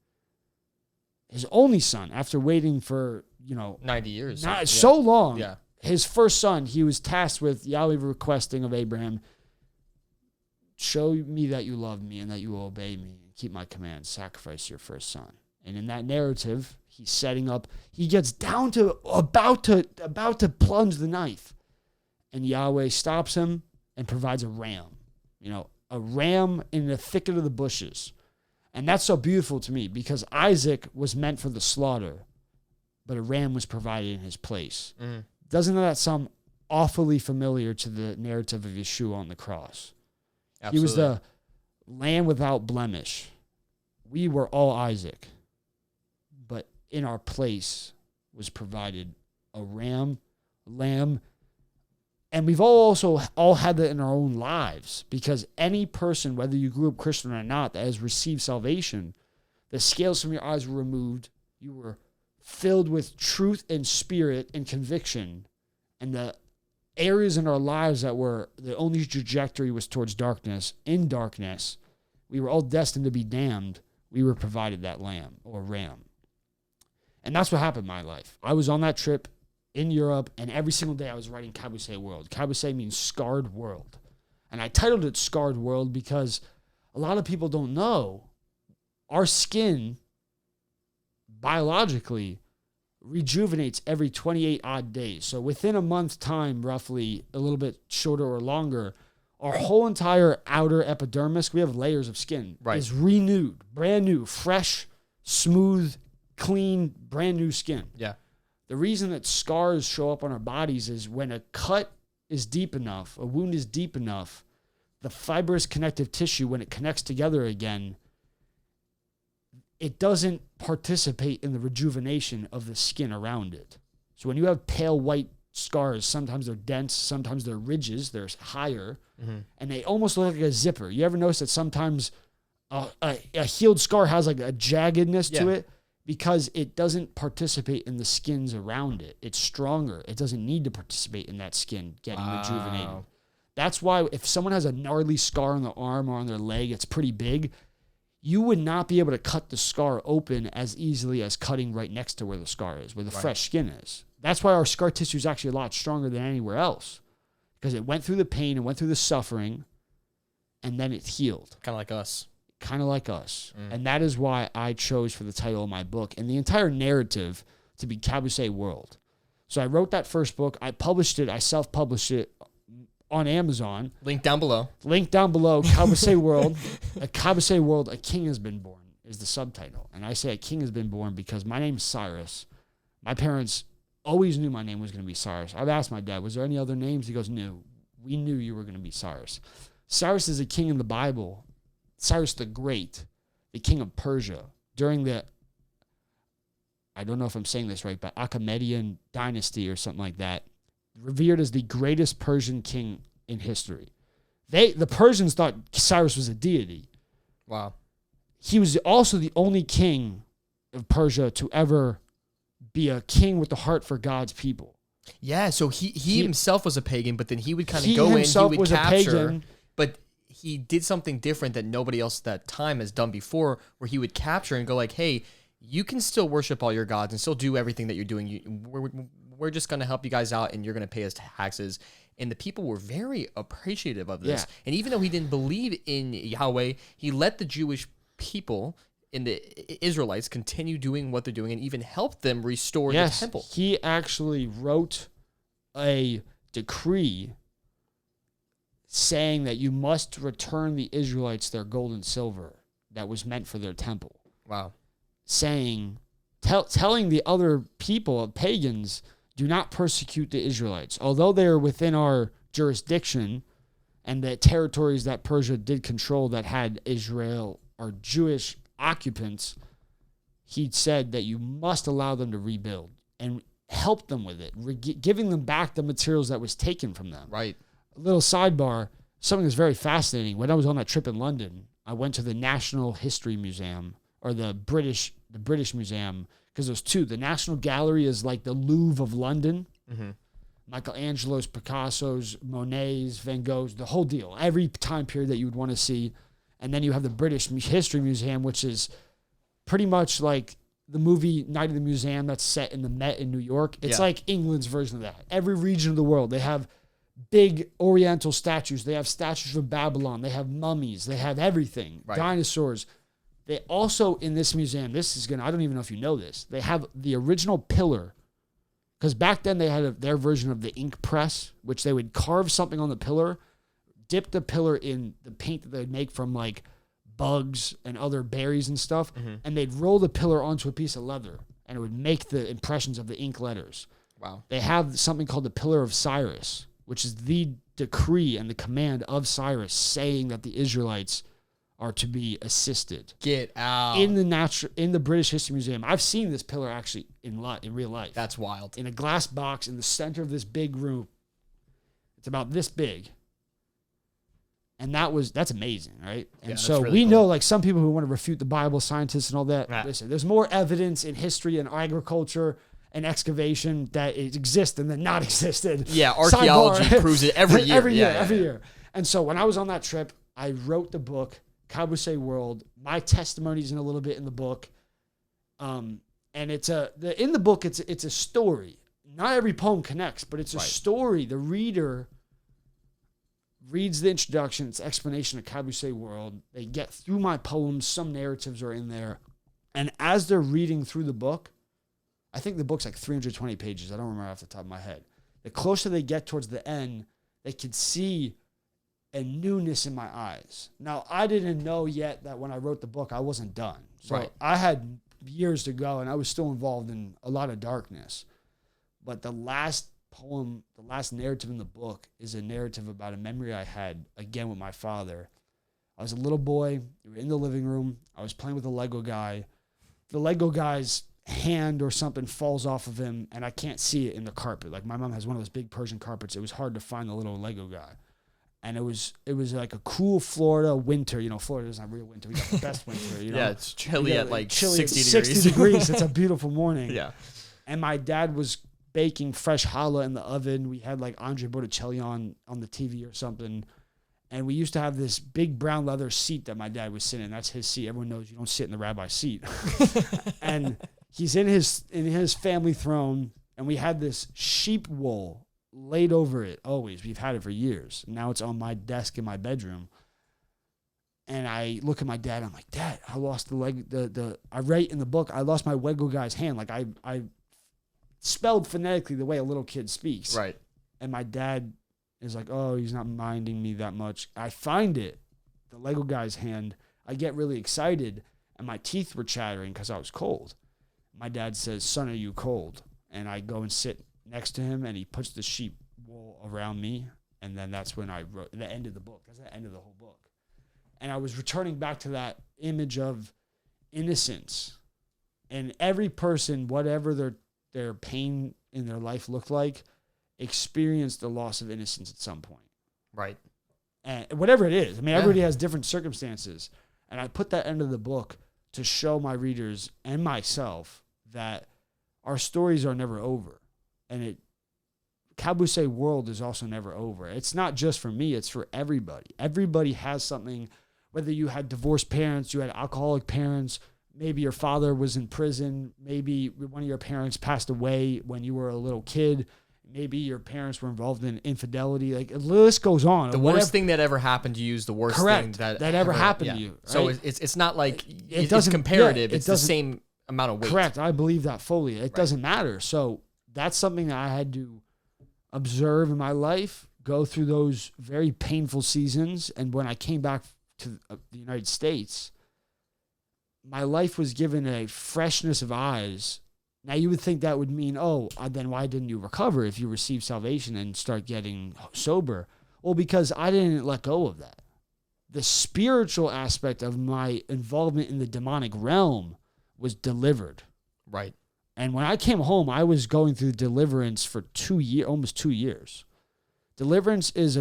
S1: His only son, after waiting for,
S2: 90 years.
S1: So long.
S2: Yeah.
S1: His first son, he was tasked with Yahweh requesting of Abraham, show me that you love me and that you will obey me and keep my commands, sacrifice your first son. And in that narrative, he's setting up, he gets down to about to plunge the knife. And Yahweh stops him and provides a ram, a ram in the thicket of the bushes. And that's so beautiful to me because Isaac was meant for the slaughter, but a ram was provided in his place. Mm. Doesn't that sound awfully familiar to the narrative of Yeshua on the cross? Absolutely. He was the lamb without blemish. We were all Isaac, but in our place was provided a lamb. And we've also all had that in our own lives because any person, whether you grew up Christian or not, that has received salvation, the scales from your eyes were removed. You were filled with truth and spirit and conviction. And the areas in our lives that were the only trajectory was towards darkness. In darkness, we were all destined to be damned. We were provided that lamb or ram. And that's what happened in my life. I was on that trip in Europe, and every single day I was writing Cabusay World. Cabusay means scarred world. And I titled it Scarred World because a lot of people don't know our skin biologically rejuvenates every 28 odd days. So within a month's time, roughly a little bit shorter or longer, our whole entire outer epidermis, we have layers of skin, is renewed, brand new, fresh, smooth, clean, brand new skin.
S2: Yeah.
S1: The reason that scars show up on our bodies is when a cut is deep enough, a wound is deep enough, the fibrous connective tissue, when it connects together again, it doesn't participate in the rejuvenation of the skin around it. So when you have pale white scars, sometimes they're dense, sometimes they're ridges, they're higher, and they almost look like a zipper. You ever notice that sometimes a healed scar has like a jaggedness to it? Because it doesn't participate in the skins around it. It's stronger. It doesn't need to participate in that skin getting rejuvenated. That's why if someone has a gnarly scar on their arm or on their leg, it's pretty big, you would not be able to cut the scar open as easily as cutting right next to where the scar is, where the fresh skin is. That's why our scar tissue is actually a lot stronger than anywhere else. Because it went through the pain, it went through the suffering, and then it healed.
S2: Kind of like us.
S1: kind of like us. And that is why I chose for the title of my book and the entire narrative to be Cabusay World. So I wrote that first book. I published it. I self-published it on Amazon.
S2: Link down below.
S1: Cabusay World. A Cabusay World, A King Has Been Born is the subtitle. And I say A King Has Been Born because my name's Cyrus. My parents always knew my name was going to be Cyrus. I've asked my dad, was there any other names? He goes, no, we knew you were going to be Cyrus. Cyrus is a king in the Bible. Cyrus the Great, the king of Persia, during the, I don't know if I'm saying this right, but Achaemenian dynasty or something like that, revered as the greatest Persian king in history. The Persians thought Cyrus was a deity.
S2: Wow.
S1: He was also the only king of Persia to ever be a king with the heart for God's people.
S2: Yeah, so he himself was a pagan, but then he would kind of
S1: He
S2: go in, he
S1: himself
S2: would
S1: was a
S2: capture,
S1: pagan.
S2: but he did something different that nobody else at that time has done before, where he would capture and go like, hey, you can still worship all your gods and still do everything that you're doing. We're just going to help you guys out, and you're going to pay us taxes. And the people were very appreciative of this.
S1: Yeah.
S2: And even though he didn't believe in Yahweh, he let the Jewish people and the Israelites continue doing what they're doing and even help them restore the temple.
S1: He actually wrote a decree saying that you must return the Israelites their gold and silver that was meant for their temple.
S2: Wow.
S1: Saying, telling the other people, pagans, do not persecute the Israelites. Although they are within our jurisdiction and the territories that Persia did control that had Israel or Jewish occupants, he said that you must allow them to rebuild and help them with it, giving them back the materials that was taken from them.
S2: Right.
S1: A little sidebar, something that's very fascinating. When I was on that trip in London, I went to the National History Museum, or the British Museum, because there's two. The National Gallery is like the Louvre of London.
S2: Mm-hmm.
S1: Michelangelo's, Picasso's, Monet's, Van Gogh's, the whole deal. Every time period that you would want to see. And then you have the British History Museum, which is pretty much like the movie Night of the Museum that's set in the Met in New York. It's like England's version of that. Every region of the world, they have big oriental statues. They have statues of Babylon. They have mummies. They have everything. Right. Dinosaurs. They also, in this museum, I don't even know if you know this, they have the original pillar. Because back then they had their version of the ink press, which they would carve something on the pillar, dip the pillar in the paint that they'd make from like bugs and other berries and stuff, and they'd roll the pillar onto a piece of leather, and it would make the impressions of the ink letters.
S2: Wow. They
S1: have something called the Pillar of Cyrus, which is the decree and the command of Cyrus saying that the Israelites are to be assisted.
S2: Get out.
S1: In the British History Museum. I've seen this pillar actually in real life.
S2: That's wild.
S1: In a glass box in the center of this big room. It's about this big. And that's amazing, right? And so really we know, like, some people who want to refute the Bible, scientists and all that, listen, there's more evidence in history and agriculture and excavation that it exists and that not existed.
S2: Yeah, archaeology proves it every year.
S1: every year. And so when I was on that trip, I wrote the book, Cabusay World. My testimony's in a little bit in the book. And in the book, it's a story. Not every poem connects, but it's a story. The reader reads the introduction, it's explanation of Cabusay World. They get through my poems. Some narratives are in there. And as they're reading through the book, I think the book's like 320 pages. I don't remember off the top of my head. The closer they get towards the end, they could see a newness in my eyes. Now, I didn't know yet that when I wrote the book, I wasn't done. So I had years to go, and I was still involved in a lot of darkness. But the last poem, the last narrative in the book is a narrative about a memory I had, again, with my father. I was a little boy. We were in the living room. I was playing with a Lego guy. The Lego guy's hand or something falls off of him, and I can't see it in the carpet. Like, my mom has one of those big Persian carpets. It was hard to find the little Lego guy. And it was like a cool Florida winter. You know, Florida doesn't have real winter. We got the best winter, you know.
S2: Yeah, it's chilly at like 60 degrees.
S1: 60 degrees. It's a beautiful morning.
S2: Yeah.
S1: And my dad was baking fresh challah in the oven. We had like Andre Botticelli on the TV or something. And we used to have this big brown leather seat that my dad was sitting in. That's his seat. Everyone knows you don't sit in the rabbi's seat. And he's in his family throne, and we had this sheep wool laid over it always. We've had it for years. Now it's on my desk in my bedroom. And I look at my dad. I'm like, Dad, I lost I write in the book, I lost my Lego guy's hand. Like I spelled phonetically the way a little kid speaks.
S2: Right.
S1: And my dad is like, oh, he's not minding me that much. I find it, the Lego guy's hand. I get really excited, and my teeth were chattering because I was cold. My dad says, son, are you cold? And I go and sit next to him, and he puts the sheep wool around me. And then that's when I wrote the end of the book. That's the end of the whole book. And I was returning back to that image of innocence. And every person, whatever their pain in their life looked like, experienced the loss of innocence at some point.
S2: Right.
S1: And whatever it is. I mean, everybody has different circumstances. And I put that end of the book to show my readers and myself that our stories are never over. And Kabuse world is also never over. It's not just for me, it's for everybody. Everybody has something, whether you had divorced parents, you had alcoholic parents, maybe your father was in prison, maybe one of your parents passed away when you were a little kid, maybe your parents were involved in infidelity. Like, the list goes on.
S2: The worst thing that ever happened to you is the worst thing that
S1: ever happened to you. Right?
S2: So it's not like it's comparative. It's the same amount of weight.
S1: Correct. I believe that fully. It doesn't matter. So that's something that I had to observe in my life, go through those very painful seasons. And when I came back to the United States, my life was given a freshness of eyes. Now, you would think that would mean, then why didn't you recover if you received salvation and start getting sober? Well, because I didn't let go of that. The spiritual aspect of my involvement in the demonic realm was delivered.
S2: Right.
S1: And when I came home, I was going through deliverance for almost 2 years. Deliverance is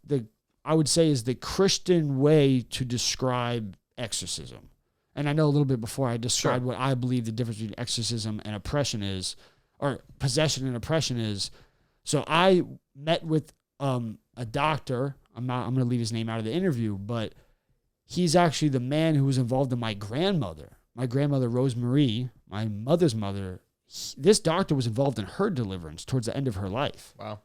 S1: the Christian way to describe exorcism. And I know a little bit before I described what I believe the difference between exorcism and oppression is, or possession and oppression is. So I met with a doctor. I'm going to leave his name out of the interview, but he's actually the man who was involved in my grandmother. My grandmother, Rosemarie, my mother's mother. This doctor was involved in her deliverance towards the end of her life.
S2: Wow.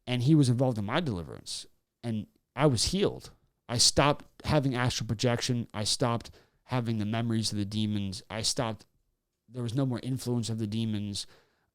S1: And he was involved in my deliverance. And I was healed. I stopped having astral projection. I stopped having the memories of the demons. There was no more influence of the demons.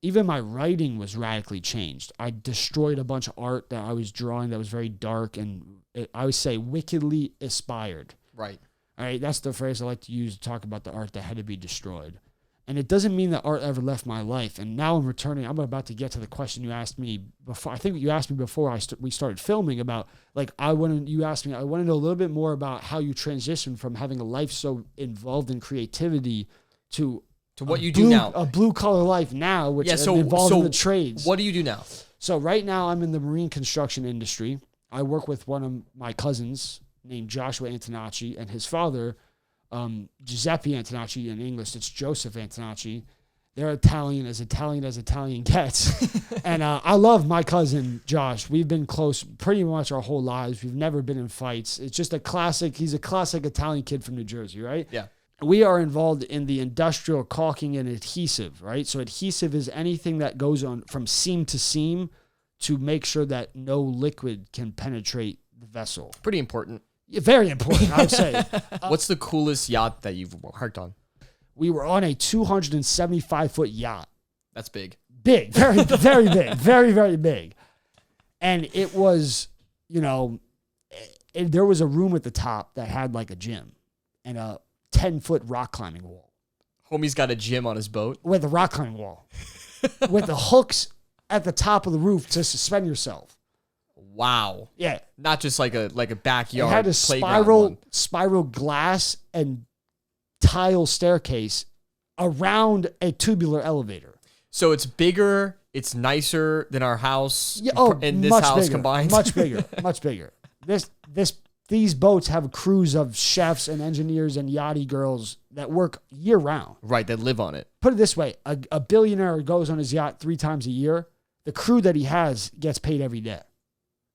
S1: Even my writing was radically changed. I destroyed a bunch of art that I was drawing that was very dark and I would say wickedly inspired.
S2: Right.
S1: All right, that's the phrase I like to use to talk about the art that had to be destroyed. And it doesn't mean that art ever left my life. And now I'm returning. I'm about to get to the question you asked me before. I think you asked me before we started filming about, like, I want to know a little bit more about how you transitioned from having a life so involved in creativity to
S2: what you do now.
S1: A blue-collar life now, which is involved in the trades.
S2: What do you do now?
S1: So right now I'm in the marine construction industry. I work with one of my cousins named Joshua Antonacci and his father, Giuseppe Antonacci. In English, it's Joseph Antonacci. They're Italian as Italian gets. And I love my cousin, Josh. We've been close pretty much our whole lives. We've never been in fights. It's just he's a classic Italian kid from New Jersey, right?
S2: Yeah.
S1: We are involved in the industrial caulking and adhesive, right? So adhesive is anything that goes on from seam to seam to make sure that no liquid can penetrate the vessel.
S2: Pretty important.
S1: Yeah, very important, I would say.
S2: What's the coolest yacht that you've worked on?
S1: We were on a 275-foot yacht.
S2: That's big.
S1: Big, very, very big, very, very big. And it was, there was a room at the top that had like a gym and a 10-foot rock climbing wall.
S2: Homie's got a gym on his boat.
S1: With a rock climbing wall. With the hooks at the top of the roof to suspend yourself.
S2: Wow.
S1: Yeah.
S2: Not just like a backyard.
S1: It had a spiral glass and tile staircase around a tubular elevator.
S2: So it's bigger, it's nicer than our house and this
S1: much
S2: house
S1: bigger,
S2: combined?
S1: Much bigger, much bigger. These boats have crews of chefs and engineers and yachty girls that work year round.
S2: Right, that live on it.
S1: Put it this way, a billionaire goes on his yacht 3 times a year. The crew that he has gets paid every day.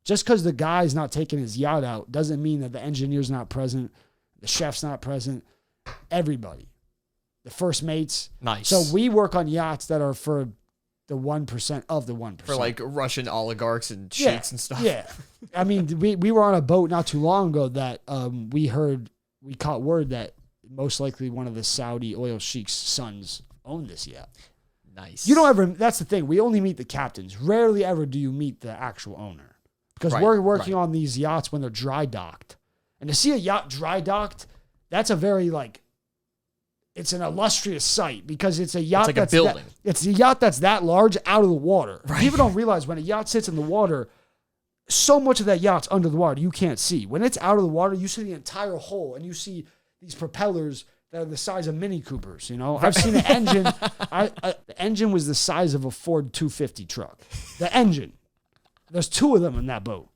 S1: Just because the guy's not taking his yacht out doesn't mean that the engineer's not present, the chef's not present, everybody. The first mates.
S2: Nice.
S1: So we work on yachts that are for the 1% of the 1%.
S2: For like Russian oligarchs and sheiks and stuff.
S1: Yeah. I mean, we were on a boat not too long ago that we caught word that most likely one of the Saudi oil sheiks' sons owned this yacht.
S2: Nice.
S1: You don't ever, that's the thing. We only meet the captains. Rarely ever do you meet the actual owner. Because we're working on these yachts when they're dry docked. And to see a yacht dry docked, that's a very it's an illustrious sight because it's a yacht
S2: it's like a building.
S1: It's a yacht that's that large out of the water.
S2: Right.
S1: People don't realize when a yacht sits in the water, so much of that yacht's under the water you can't see. When it's out of the water, you see the entire hull and you see these propellers that are the size of Mini Coopers. You know, I've seen an engine. The engine was the size of a Ford 250 truck. The engine. There's 2 of them in that boat.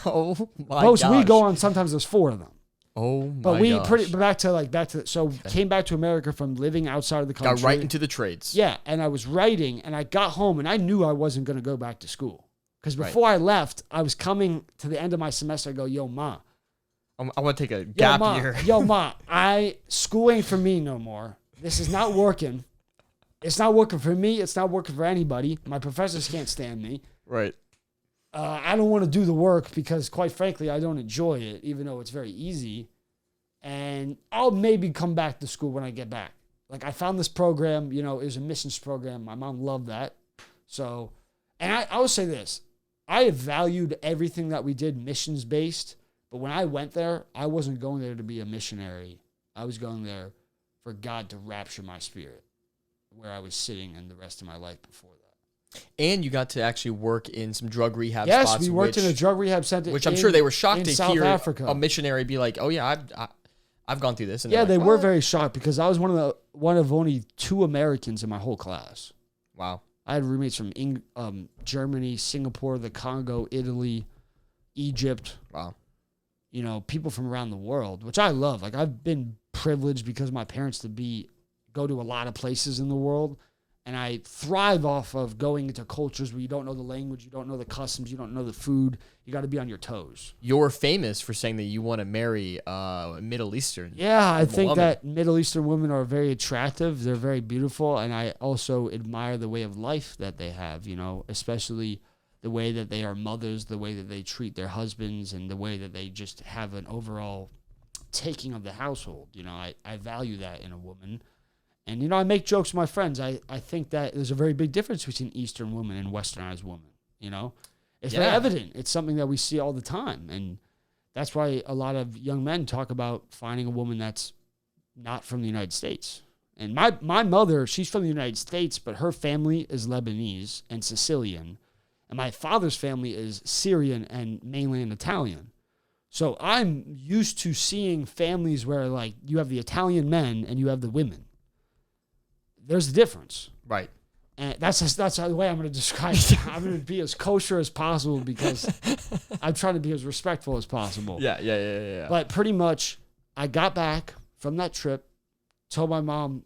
S2: Oh my
S1: Boats
S2: gosh.
S1: we go on, sometimes there's 4 of them.
S2: Oh my
S1: But we
S2: gosh.
S1: back to came back to America from living outside of the country.
S2: Got right into the trades.
S1: Yeah, and I was writing, and I got home, and I knew I wasn't going to go back to school. Because before I left, I was coming to the end of my semester. I go, yo, Ma.
S2: I want to take a gap year.
S1: Yo, Ma, school ain't for me no more. This is not working. It's not working for me. It's not working for anybody. My professors can't stand me.
S2: Right.
S1: I don't want to do the work because, quite frankly, I don't enjoy it, even though it's very easy. And I'll maybe come back to school when I get back. Like, I found this program, it was a missions program. My mom loved that. So, and I will say this. I have valued everything that we did missions-based, but when I went there, I wasn't going there to be a missionary. I was going there for God to rapture my spirit, where I was sitting in the rest of my life before that.
S2: And you got to actually work in some drug rehab
S1: spots.
S2: spots.
S1: Yes, we worked in a drug rehab center.
S2: Which I'm sure they were shocked to
S1: South
S2: hear
S1: Africa.
S2: a missionary be like, "Oh yeah, I've gone through this." And
S1: yeah,
S2: they
S1: were very shocked because I was one of only 2 Americans in my whole class.
S2: Wow.
S1: I had roommates from Germany, Singapore, the Congo, Italy, Egypt.
S2: Wow.
S1: People from around the world, which I love. Like, I've been privileged because of my parents to go to a lot of places in the world. And I thrive off of going into cultures where you don't know the language, you don't know the customs, you don't know the food. You got to be on your toes.
S2: You're famous for saying that you want to marry a Middle Eastern.
S1: Yeah, I think
S2: woman.
S1: that Middle Eastern women are very attractive. They're very beautiful. And I also admire the way of life that they have, especially the way that they are mothers, the way that they treat their husbands, and the way that they just have an overall taking of the household. I value that in a woman. And, I make jokes with my friends. I think that there's a very big difference between Eastern women and Westernized women, It's very evident. It's something that we see all the time. And that's why a lot of young men talk about finding a woman that's not from the United States. And my mother, she's from the United States, but her family is Lebanese and Sicilian. And my father's family is Syrian and mainland Italian. So I'm used to seeing families where, you have the Italian men and you have the women. There's a difference.
S2: Right.
S1: And that's the way I'm going to describe it. I'm going to be as kosher as possible because I'm trying to be as respectful as possible.
S2: Yeah.
S1: But pretty much, I got back from that trip, told my mom,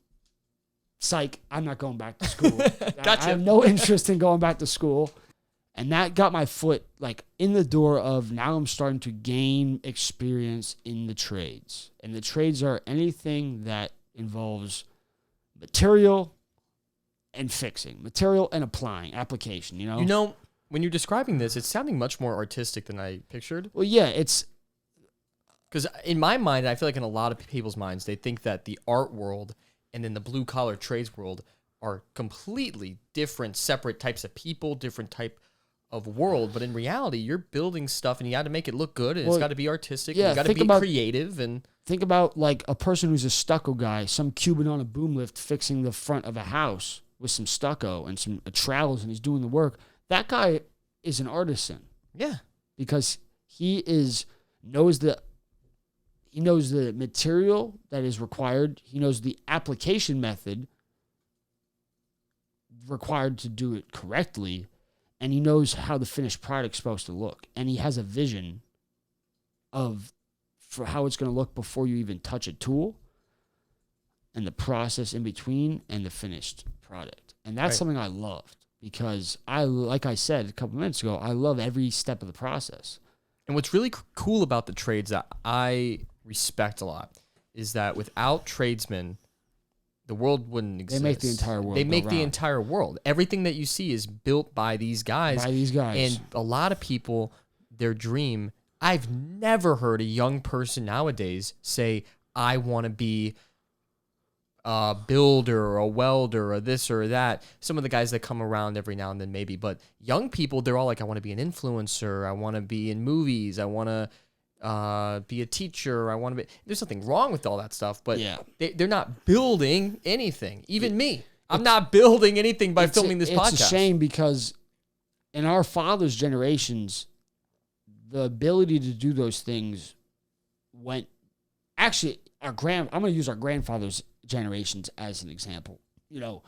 S1: psych, I'm not going back to school.
S2: Gotcha.
S1: I have no interest in going back to school. And that got my foot in the door of now I'm starting to gain experience in the trades. And the trades are anything that involves material and fixing, material and application,
S2: when you're describing this, it's sounding much more artistic than I pictured.
S1: Well, yeah, it's
S2: because in my mind, I feel like in a lot of people's minds, they think that the art world and then the blue collar trades world are completely different, separate types of people, different type of world. But in reality, you're building stuff and you got to make it look good and it's got to be artistic.
S1: Yeah,
S2: and you got to be creative and
S1: think about a person who's a stucco guy, some Cuban on a boom lift fixing the front of a house with some stucco and some trowels, and he's doing the work. That guy is an artisan.
S2: Yeah,
S1: because he knows the material that is required. He knows the application method required to do it correctly, and he knows how the finished product's supposed to look. And he has a vision for how it's going to look before you even touch a tool, and the process in between and the finished product. And that's something I loved because like I said a couple minutes ago, I love every step of the process.
S2: And what's really cool about the trades that I respect a lot is that without tradesmen, the world wouldn't
S1: They
S2: exist.
S1: make the entire world
S2: They
S1: go
S2: make the
S1: round.
S2: entire world. Everything that you see is built by these guys. And a lot of people, their dream, I've never heard a young person nowadays say, I want to be a builder or a welder or this or that. Some of the guys that come around every now and then maybe, but young people, they're all like, I want to be an influencer. I want to be in movies. I want to be a teacher. I want to be. There's nothing wrong with all that stuff, but they're not building anything. Even me, I'm not building anything by filming this podcast.
S1: It's a shame because in our father's generations, the ability to do those things went. Actually, I'm going to use our grandfather's generations as an example. You know,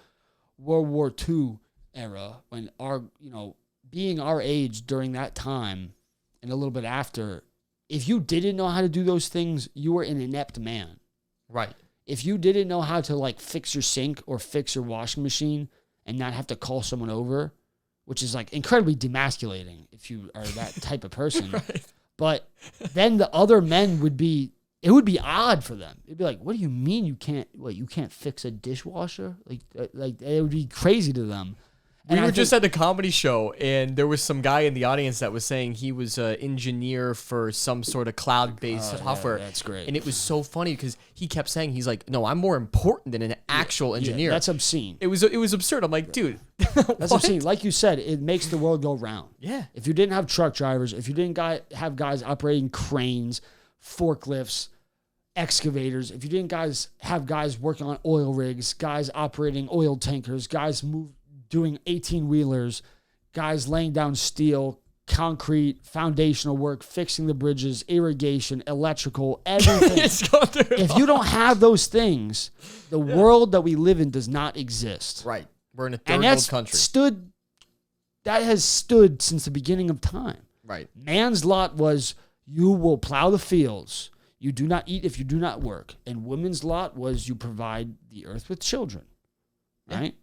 S1: World War II era, when being our age during that time and a little bit after, if you didn't know how to do those things, you were an inept man.
S2: Right.
S1: If you didn't know how to like fix your sink or fix your washing machine and not have to call someone over, which is like incredibly demasculating if you are that type of person.
S2: Right.
S1: But then the other men it would be odd for them. It'd be like, what do you mean you can't fix a dishwasher? Like it would be crazy to them.
S2: We were just at the comedy show, and there was some guy in the audience that was saying he was an engineer for some sort of cloud-based software.
S1: Yeah, that's great.
S2: And it was so funny because he kept saying, he's like, no, I'm more important than an actual engineer.
S1: That's obscene.
S2: It was absurd. I'm like, dude.
S1: That's obscene. Like you said, it makes the world go round.
S2: Yeah.
S1: If you didn't have truck drivers, if you didn't have guys operating cranes, forklifts, excavators, if you didn't have guys working on oil rigs, guys operating oil tankers, guys doing 18-wheelers, guys laying down steel, concrete, foundational work, fixing the bridges, irrigation, electrical, everything. If you don't have those things, the world that we live in does not exist.
S2: Right. We're in a third world country.
S1: That has stood since the beginning of time.
S2: Right.
S1: Man's lot was, you will plow the fields. You do not eat if you do not work. And women's lot was, you provide the earth with children. Right?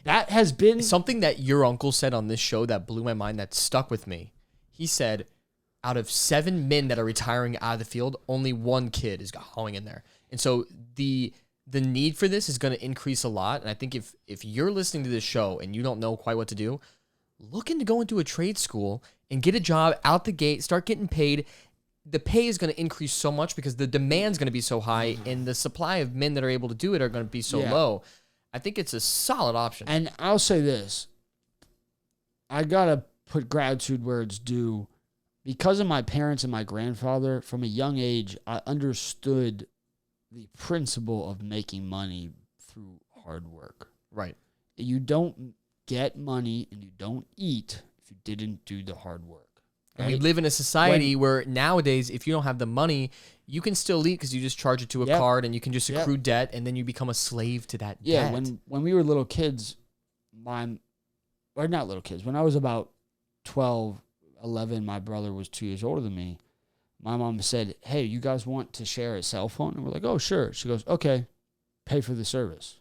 S1: That has been
S2: something that your uncle said on this show that blew my mind, that stuck with me. He said, out of 7 men that are retiring out of the field, only 1 kid is going in there. And so the need for this is going to increase a lot. And I think if you're listening to this show and you don't know quite what to do, look into going to a trade school and get a job out the gate, start getting paid. The pay is going to increase so much because the demand's going to be so high and the supply of men that are able to do it are going to be so low. I think it's a solid option.
S1: And I'll say this. I got to put gratitude where it's due. Because of my parents and my grandfather, from a young age, I understood the principle of making money through hard work.
S2: Right.
S1: You don't get money and you don't eat if you didn't do the hard work.
S2: Right? We live in a society where nowadays, if you don't have the money, you can still eat because you just charge it to a card and you can just accrue debt, and then you become a slave to that debt.
S1: Yeah, when we were little kids, when I was about 12, 11, my brother was 2 years older than me. My mom said, hey, you guys want to share a cell phone? And we're like, oh, sure. She goes, okay, pay for the service.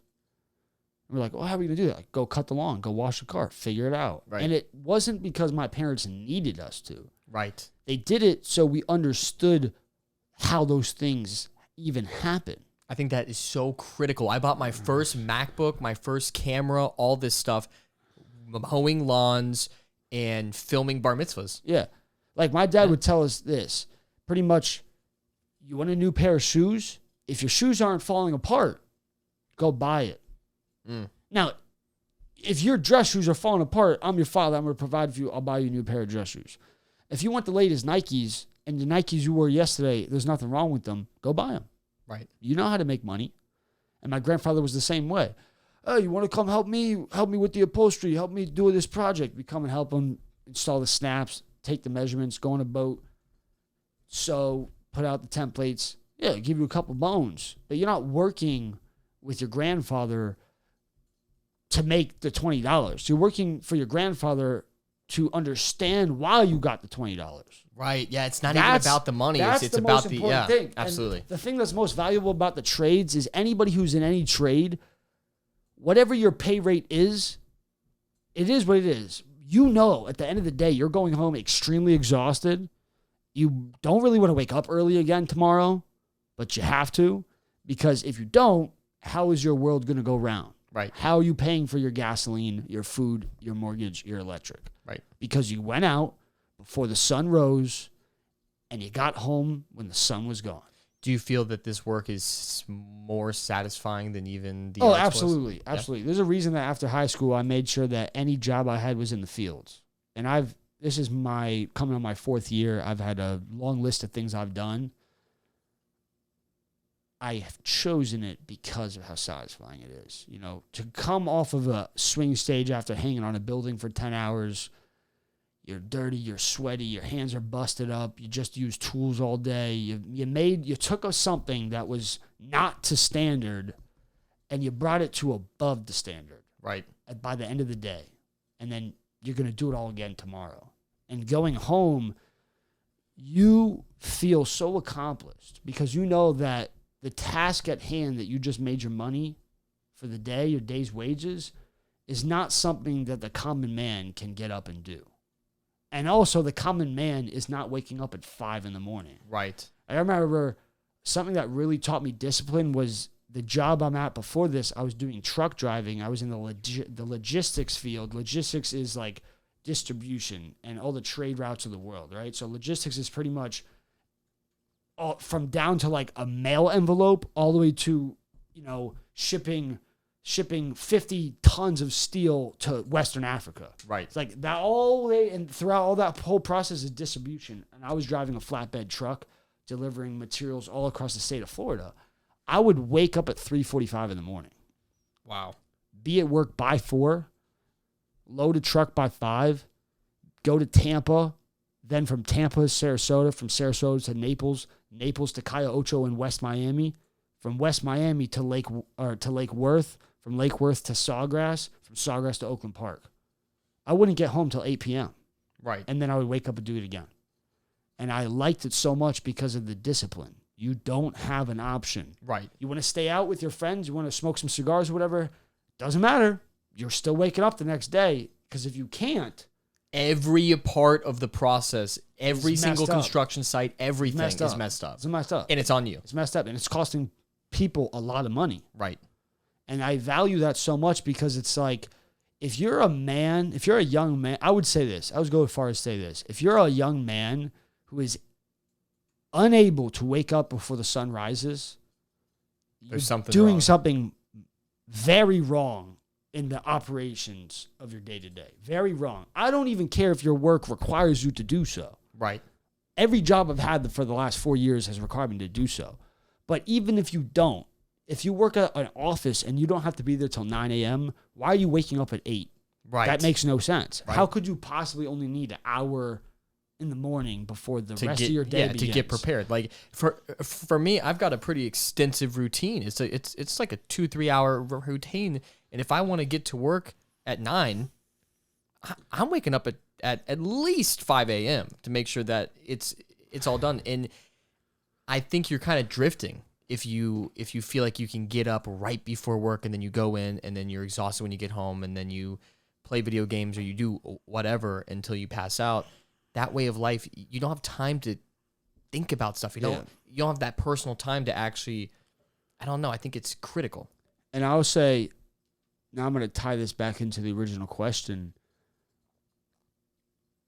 S1: And we're like, well, how are we going to do that? Like, go cut the lawn, go wash the car, figure it out.
S2: Right.
S1: And it wasn't because my parents needed us to.
S2: Right.
S1: They did it so we understood how those things even happen.
S2: I think that is so critical. I bought my first MacBook, my first camera, all this stuff, mowing lawns and filming bar mitzvahs.
S1: Yeah. Like my dad would tell us this, pretty much, you want a new pair of shoes? If your shoes aren't falling apart, go buy it. Now, if your dress shoes are falling apart, I'm your father. I'm going to provide for you. I'll buy you a new pair of dress shoes. If you want the latest Nikes and the Nikes you wore yesterday, there's nothing wrong with them, go buy them.
S2: Right.
S1: You know how to make money. And my grandfather was the same way. Oh, you want to come help me with the upholstery, help me do this project. We come and help him install the snaps, take the measurements, go on a boat, sew, put out the templates. Yeah, give you a couple bones. But you're not working with your grandfather to make the $20. You're working for your grandfather to understand why you got the $20.
S2: Right. Yeah, it's not even about the money. It's
S1: the
S2: about
S1: most
S2: the
S1: important thing.
S2: Absolutely.
S1: And the thing that's most valuable about the trades is anybody who's in any trade, whatever your pay rate is, it is what it is. You know, at the end of the day, you're going home extremely exhausted. You don't really want to wake up early again tomorrow, but you have to, because if you don't, how is your world going to go round?
S2: Right.
S1: How are you paying for your gasoline, your food, your mortgage, your electric?
S2: Right.
S1: Because you went out before the sun rose and you got home when the sun was gone.
S2: Do you feel that this work is more satisfying than even the
S1: Oh,
S2: arts was?
S1: absolutely. Absolutely. There's a reason that after high school, I made sure that any job I had was in the fields. And this is coming on my 4th year. I've had a long list of things I've done. I have chosen it because of how satisfying it is. You know, to come off of a swing stage after hanging on a building for 10 hours, you're dirty, you're sweaty, your hands are busted up, you just use tools all day. You took something that was not to standard and you brought it to above the standard.
S2: Right.
S1: By the end of the day. And then you're going to do it all again tomorrow. And going home, you feel so accomplished because you know that the task at hand that you just made your money for the day, your day's wages, is not something that the common man can get up and do. And also, the common man is not waking up at 5 in the morning.
S2: Right.
S1: I remember something that really taught me discipline was the job I'm at before this. I was doing truck driving. I was in the logistics field. Logistics is like distribution and all the trade routes of the world, right? So logistics is pretty much from down to like a mail envelope all the way to, shipping 50 tons of steel to Western Africa.
S2: Right.
S1: It's like that all the way, and throughout all that whole process is distribution. And I was driving a flatbed truck delivering materials all across the state of Florida. I would wake up at 3:45 in the morning.
S2: Wow.
S1: Be at work by 4, load a truck by 5, go to Tampa, then from Tampa to Sarasota, from Sarasota to Naples, Naples to Cayo Ocho in West Miami, from West Miami to Lake Worth, from Lake Worth to Sawgrass, from Sawgrass to Oakland Park. I wouldn't get home till 8 p.m.
S2: Right.
S1: And then I would wake up and do it again. And I liked it so much because of the discipline. You don't have an option.
S2: Right.
S1: You want to stay out with your friends, you want to smoke some cigars or whatever, doesn't matter. You're still waking up the next day because if you can't,
S2: every part of the process, every single
S1: messed up.
S2: Construction site, everything is messed up.
S1: It's messed up.
S2: And it's on you.
S1: It's messed up. And it's costing people a lot of money.
S2: Right.
S1: And I value that so much because it's like, if you're a young man, I would say this. I would go as far as say this. If you're a young man who is unable to wake up before the sun rises,
S2: There's something
S1: doing
S2: wrong.
S1: something very wrong in the operations of your day-to-day. Very wrong. I don't even care if your work requires you to do so.
S2: Right.
S1: Every job I've had for the last 4 years has required me to do so. But even if you don't, if you work at an office and you don't have to be there till 9 a.m., why are you waking up at 8?
S2: Right.
S1: That makes no sense.
S2: Right.
S1: How could you possibly only need an hour in the morning before the rest of your day begins?
S2: To get prepared. Like for me, I've got a pretty extensive routine. It's like a 2-3 hour routine, and if I want to get to work at 9, I'm waking up at least 5 a.m. to make sure that it's all done. And I think you're kind of drifting if you feel like you can get up right before work and then you go in and then you're exhausted when you get home and then you play video games or you do whatever until you pass out. That way of life, you don't have time to think about stuff. You don't have that personal time to actually, I don't know. I think it's critical.
S1: And I'll say, now I'm going to tie this back into the original question.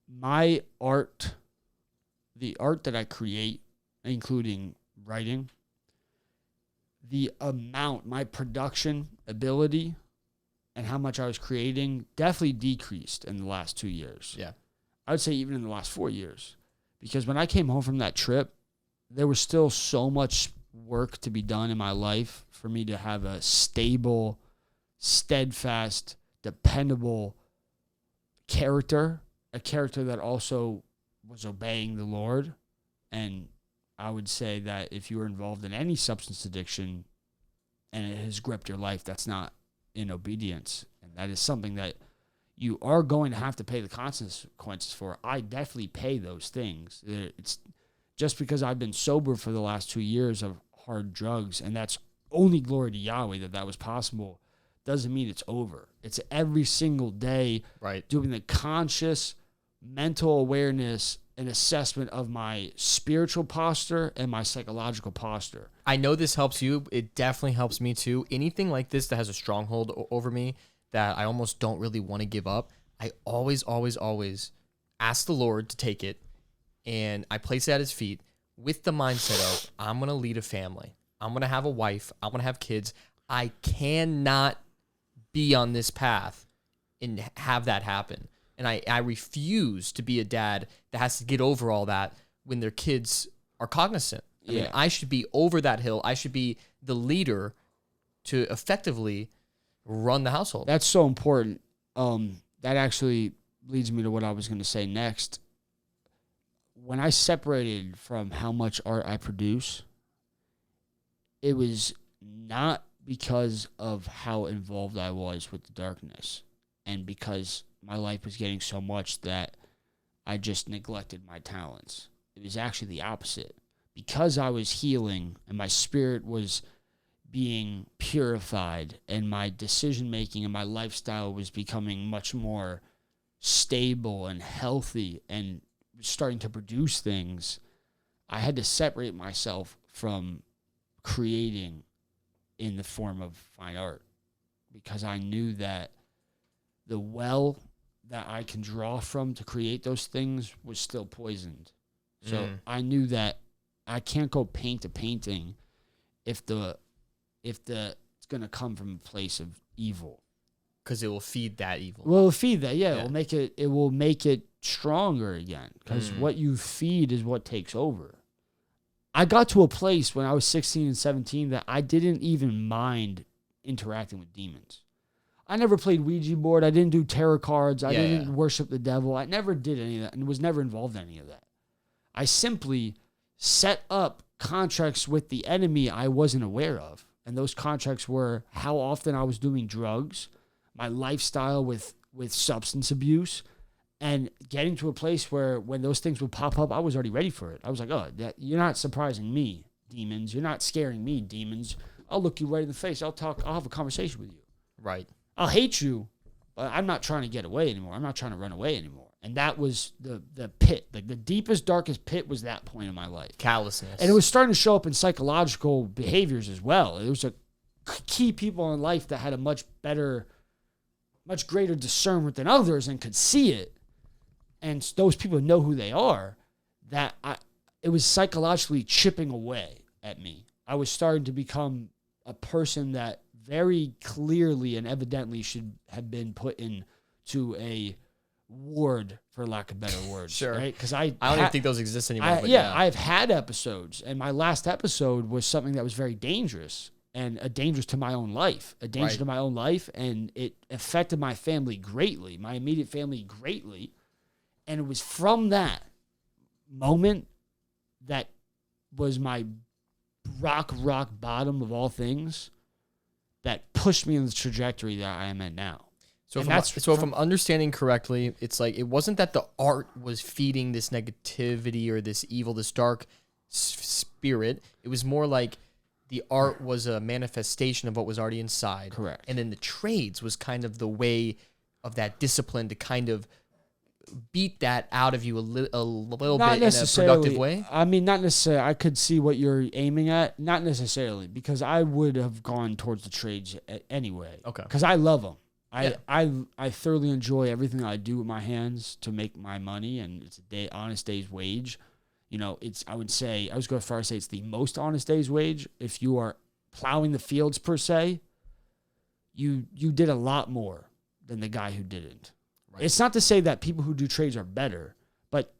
S1: My art, the art that I create, including writing, the amount, my production ability and how much I was creating definitely decreased in the last 2 years.
S2: Yeah.
S1: I would say even in the last 4 years. Because when I came home from that trip, there was still so much work to be done in my life for me to have a stable, steadfast, dependable character, a character that also was obeying the Lord. And I would say that if you were involved in any substance addiction and it has gripped your life, that's not in obedience. And that is something that you are going to have to pay the consequences for. I definitely pay those things. It's just because I've been sober for the last 2 years of hard drugs, and that's only glory to Yahweh that was possible, doesn't mean it's over. It's every single day
S2: Right.
S1: doing the conscious mental awareness an assessment of my spiritual posture and my psychological posture.
S2: I know this helps you. It definitely helps me too. Anything like this that has a stronghold over me that I almost don't really want to give up, I always ask the Lord to take it, and I place it at his feet with the mindset of, I'm going to lead a family. I'm going to have a wife. I'm going to have kids. I cannot be on this path and have that happen. And I refuse to be a dad that has to get over all that when their kids are cognizant. I mean, I should be over that hill. I should be the leader to effectively run the household.
S1: That's so important. That actually leads me to what I was going to say next. When I separated from how much art I produce, it was not because of how involved I was with the darkness and because my life was getting so much that I just neglected my talents. It was actually the opposite. Because I was healing and my spirit was being purified and my decision-making and my lifestyle was becoming much more stable and healthy and starting to produce things, I had to separate myself from creating in the form of fine art because I knew that the well that I can draw from to create those things was still poisoned. So I knew that I can't go paint a painting if it's going to come from a place of evil.
S2: Because it will feed that evil.
S1: Well, it'll feed that, yeah. It will make it stronger again. Because what you feed is what takes over. I got to a place when I was 16 and 17 that I didn't even mind interacting with demons. I never played Ouija board. I didn't do tarot cards. I didn't worship the devil. I never did any of that and was never involved in any of that. I simply set up contracts with the enemy I wasn't aware of. And those contracts were how often I was doing drugs, my lifestyle with substance abuse, and getting to a place where when those things would pop up, I was already ready for it. I was like, you're not surprising me, demons. You're not scaring me, demons. I'll look you right in the face. I'll have a conversation with you.
S2: Right.
S1: I'll hate you, but I'm not trying to get away anymore. I'm not trying to run away anymore. And that was the pit. Like the deepest, darkest pit was that point in my life.
S2: Callousness.
S1: And it was starting to show up in psychological behaviors as well. It was a key people in life that had a much greater discernment than others and could see it. And those people know who they are. It was psychologically chipping away at me. I was starting to become a person that very clearly and evidently should have been put into a ward, for lack of better words.
S2: Sure.
S1: Right? Because
S2: I don't even think those exist anymore.
S1: I've had episodes, and my last episode was something that was very dangerous and a danger to my own life, and it affected my family greatly, my immediate family greatly. And it was from that moment that was my rock bottom of all things that pushed me in the trajectory that I am at now.
S2: So if I'm understanding correctly, it's like it wasn't that the art was feeding this negativity or this evil, this dark spirit. It was more like the art was a manifestation of what was already inside.
S1: Correct.
S2: And then the trades was kind of the way of that discipline to kind of beat that out of you a little bit in a productive way?
S1: I mean, not necessarily. I could see what you're aiming at. Not necessarily, because I would have gone towards the trades anyway.
S2: Okay.
S1: Because I love them. I thoroughly enjoy everything I do with my hands to make my money, and it's a honest day's wage. You know, I would go as far as say it's the most honest day's wage. If you are plowing the fields per se, you did a lot more than the guy who didn't. Right. It's not to say that people who do trades are better, but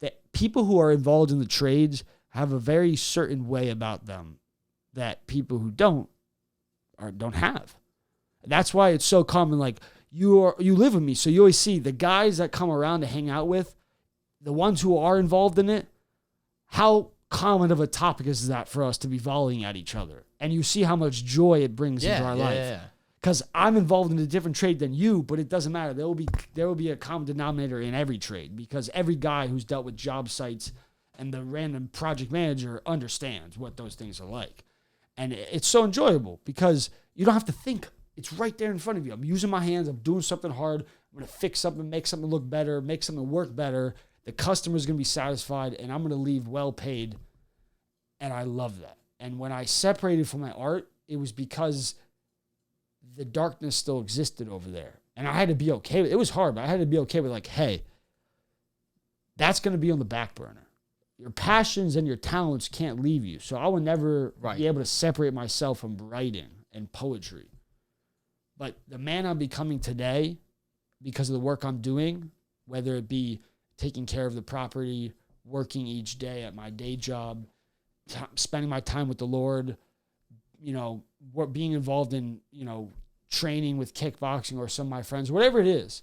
S1: that people who are involved in the trades have a very certain way about them that people who don't have. That's why it's so common. Like you live with me, so you always see the guys that come around to hang out with, the ones who are involved in it. How common of a topic is that for us to be volleying at each other? And you see how much joy it brings into our life. Yeah. Because I'm involved in a different trade than you, but it doesn't matter. There will be a common denominator in every trade because every guy who's dealt with job sites and the random project manager understands what those things are like. And it's so enjoyable because you don't have to think. It's right there in front of you. I'm using my hands. I'm doing something hard. I'm going to fix something, make something look better, make something work better. The customer's going to be satisfied, and I'm going to leave well paid. And I love that. And when I separated from my art, it was because the darkness still existed over there. And I had to be okay with it. It was hard, but I had to be okay with like, hey, that's going to be on the back burner. Your passions and your talents can't leave you. So I will never be able to separate myself from writing and poetry. But the man I'm becoming today, because of the work I'm doing, whether it be taking care of the property, working each day at my day job, spending my time with the Lord, being involved in, training with kickboxing or some of my friends, whatever it is,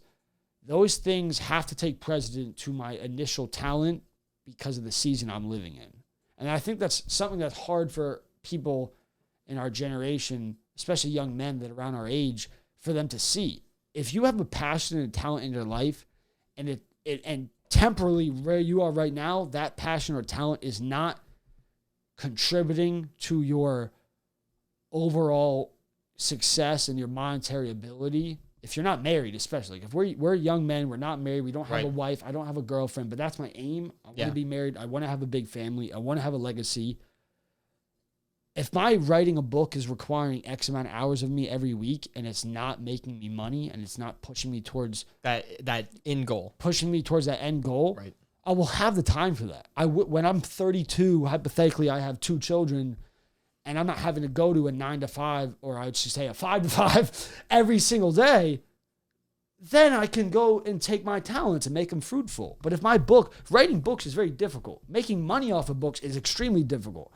S1: those things have to take precedent to my initial talent because of the season I'm living in. And I think that's something that's hard for people in our generation, especially young men that are around our age, for them to see. If you have a passion and talent in your life, and and temporarily where you are right now, that passion or talent is not contributing to your overall success and your monetary ability. If you're not married, especially if we're young men, we're not married, we don't have a wife, I don't have a girlfriend, but that's my aim. I want to be married. I want to have a big family. I want to have a legacy. If my writing a book is requiring X amount of hours of me every week and it's not making me money and it's not pushing me towards
S2: that end goal,
S1: right, I will have the time for that. When I'm 32, hypothetically, I have 2 children, and I'm not having to go to a 9 to 5, or I would just say a 5 to 5 every single day, then I can go and take my talents and make them fruitful. But if writing books is very difficult. Making money off of books is extremely difficult.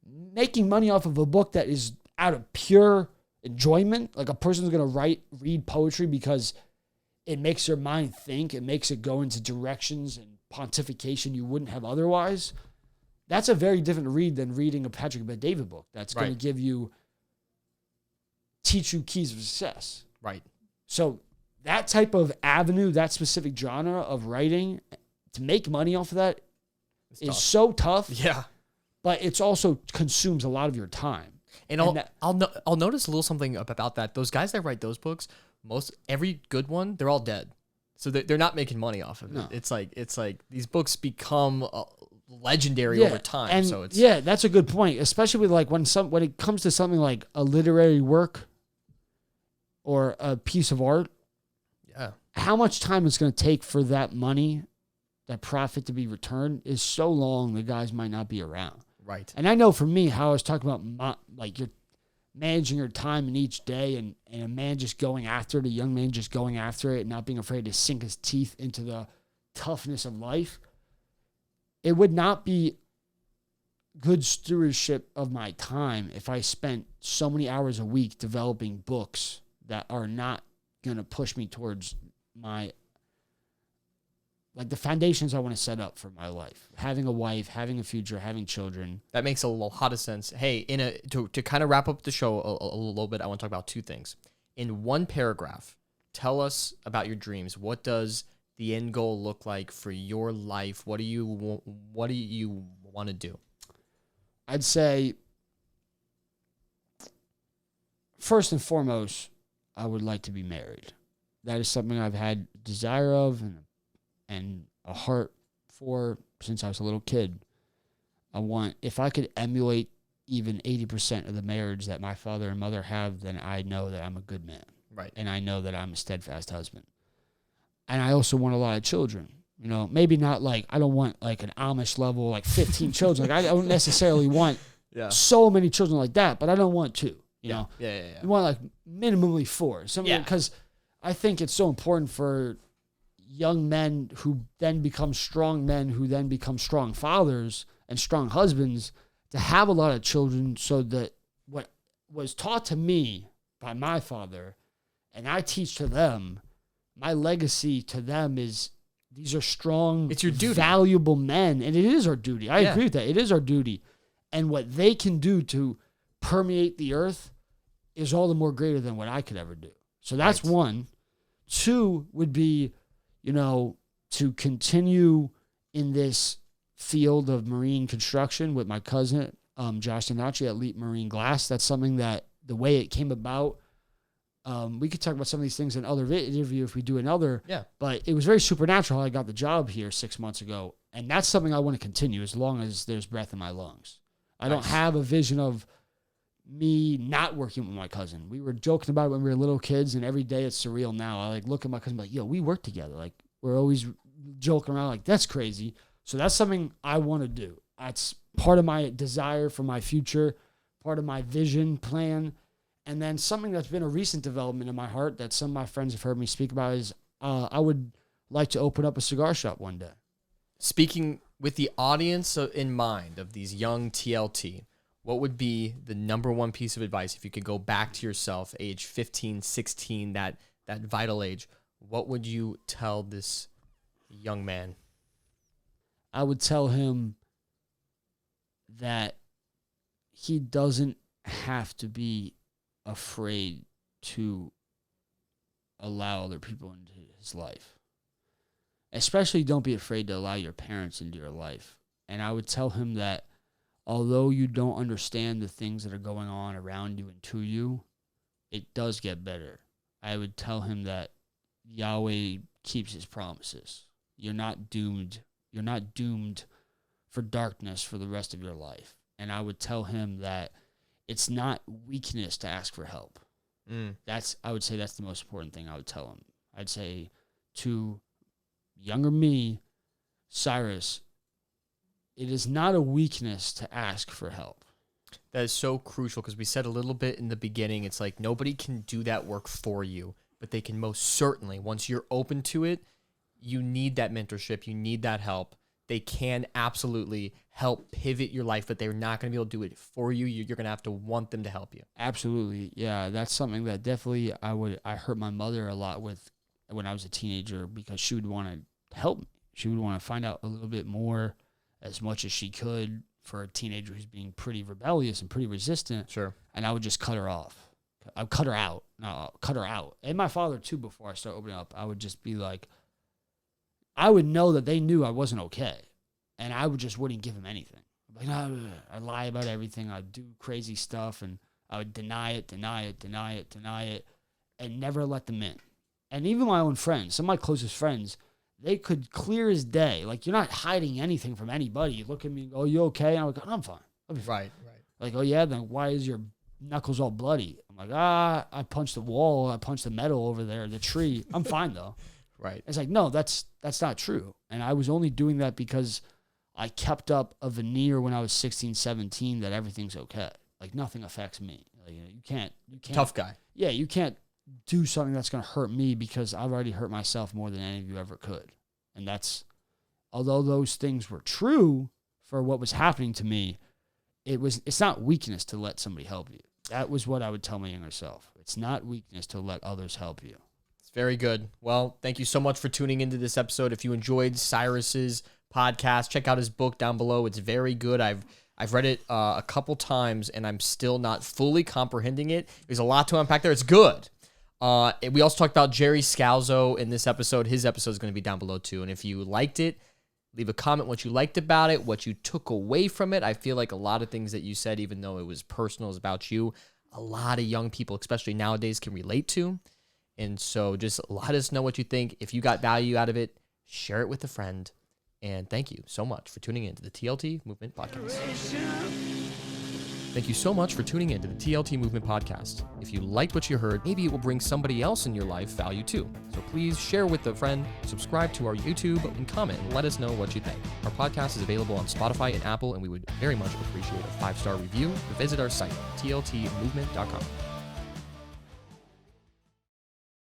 S1: Making money off of a book that is out of pure enjoyment, like a person's going to read poetry because it makes their mind think, it makes it go into directions and pontification you wouldn't have otherwise. That's a very different read than reading a Patrick Bet-David book that's going to teach you keys of success.
S2: Right.
S1: So that type of avenue, that specific genre of writing, to make money off of that is so tough.
S2: Yeah.
S1: But it's also consumes a lot of your time.
S2: And I'll notice a little something about that. Those guys that write those books, every good one, they're all dead. So they're not making money off of it. No. It's like these books become legendary over time.
S1: And
S2: so it's
S1: that's a good point, especially with like when it comes to something like a literary work or a piece of art.
S2: Yeah.
S1: How much time it's going to take for that money, that profit to be returned is so long the guys might not be around.
S2: Right.
S1: And I know for me how I was talking about you're managing your time in each day and a man just going after it, a young man just going after it and not being afraid to sink his teeth into the toughness of life. It would not be good stewardship of my time if I spent so many hours a week developing books that are not going to push me towards the foundations I want to set up for my life. Having a wife, having a future, having children.
S2: That makes a lot of sense. Hey, to kind of wrap up the show a little bit, I want to talk about 2 things. In one paragraph, tell us about your dreams. What does the end goal look like for your life? What do you want to do?
S1: I'd say, first and foremost, I would like to be married. That is something I've had desire of and a heart for since I was a little kid. If I could emulate even 80% of the marriage that my father and mother have, then I know that I'm a good man.
S2: Right.
S1: And I know that I'm a steadfast husband. And I also want a lot of children. Maybe not I don't want an Amish level, 15 children. I don't necessarily want so many children like that, but I don't want 2. You know?
S2: Yeah.
S1: You want minimally 4. Because I think it's so important for young men who then become strong men, who then become strong fathers and strong husbands, to have a lot of children, so that what was taught to me by my father and I teach to them, my legacy to them is these are strong,
S2: it's your duty,
S1: valuable men. And it is our duty. I agree with that. It is our duty. And what they can do to permeate the earth is all the more greater than what I could ever do. So that's one. 2 would be, to continue in this field of marine construction with my cousin, Josh Donacci at Leap Marine Glass. That's something that the way it came about, We could talk about some of these things in other interview if we do another.
S2: Yeah.
S1: But it was very supernatural how I got the job here 6 months ago. And that's something I want to continue as long as there's breath in my lungs. I don't have a vision of me not working with my cousin. We were joking about it when we were little kids, and every day it's surreal now. I like look at my cousin like, yo, we work together. Like, we're always joking around like, that's crazy. So that's something I want to do. That's part of my desire for my future, part of my vision plan. And then something that's been a recent development in my heart that some of my friends have heard me speak about is I would like to open up a cigar shop one day.
S2: Speaking with the audience in mind of these young TLT, what would be the number one piece of advice if you could go back to yourself, age 15, 16, that vital age? What would you tell this young man?
S1: I would tell him that he doesn't have to be afraid to allow other people into his life. Especially don't be afraid to allow your parents into your life. And I would tell him that although you don't understand the things that are going on around you and to you, it does get better. I would tell him that Yahweh keeps his promises. You're not doomed. You're not doomed for darkness for the rest of your life. And I would tell him that it's not weakness to ask for help. I would say that's the most important thing I would tell him. I'd say to younger me, Cyrus, it is not a weakness to ask for help.
S2: That is so crucial because we said a little bit in the beginning, it's like nobody can do that work for you, but they can most certainly, once you're open to it, you need that mentorship, you need that help. They can absolutely help pivot your life, but they're not going to be able to do it for you. You're going to have to want them to help you.
S1: Absolutely. Yeah, that's something that definitely I hurt my mother a lot with when I was a teenager because she would want to help me. She would want to find out a little bit more as much as she could for a teenager who's being pretty rebellious and pretty resistant.
S2: Sure.
S1: And I would just cut her off. I'd cut her out. No, cut her out. And my father, too, before I started opening up, I would just be like, I would know that they knew I wasn't okay. And I just wouldn't give them anything. Like, no, I'd lie about everything. I'd do crazy stuff. And I would deny it, and never let them in. And even my own friends, some of my closest friends, they could clear as day. Like, you're not hiding anything from anybody. You look at me and go, "Oh, you okay?" And I'm like, "I'm fine. I'll be fine."
S2: Right.
S1: Like, "Oh, yeah? Then why is your knuckles all bloody?" I'm like, I punched the wall. I punched the metal over there, the tree. I'm fine, though.
S2: Right.
S1: It's like, no, that's not true. And I was only doing that because I kept up a veneer when I was 16, 17 that everything's okay. Like, nothing affects me. Like, you can't.
S2: Tough guy.
S1: Yeah, you can't do something that's going to hurt me because I've already hurt myself more than any of you ever could. And that's, although those things were true for what was happening to me, it's not weakness to let somebody help you. That was what I would tell my younger self. It's not weakness to let others help you.
S2: It's very good. Well, thank you so much for tuning into this episode. If you enjoyed Cyrus's podcast, check out his book down below. It's very good. I've read it a couple times, and I'm still not fully comprehending it. There's a lot to unpack there. It's good. We also talked about Jerry Scalzo in this episode. His episode is going to be down below too. And if you liked it, leave a comment what you liked about it, what you took away from it. I feel like a lot of things that you said, even though it was personal, is about you, a lot of young people, especially nowadays, can relate to. And so just let us know what you think. If you got value out of it, share it with a friend. And thank you so much for tuning in to the TLT Movement Podcast. Thank you so much for tuning in to the TLT Movement Podcast. If you liked what you heard, maybe it will bring somebody else in your life value too. So please share with a friend, subscribe to our YouTube, and comment and let us know what you think. Our podcast is available on Spotify and Apple, and we would very much appreciate a 5-star review. Visit our site, tltmovement.com.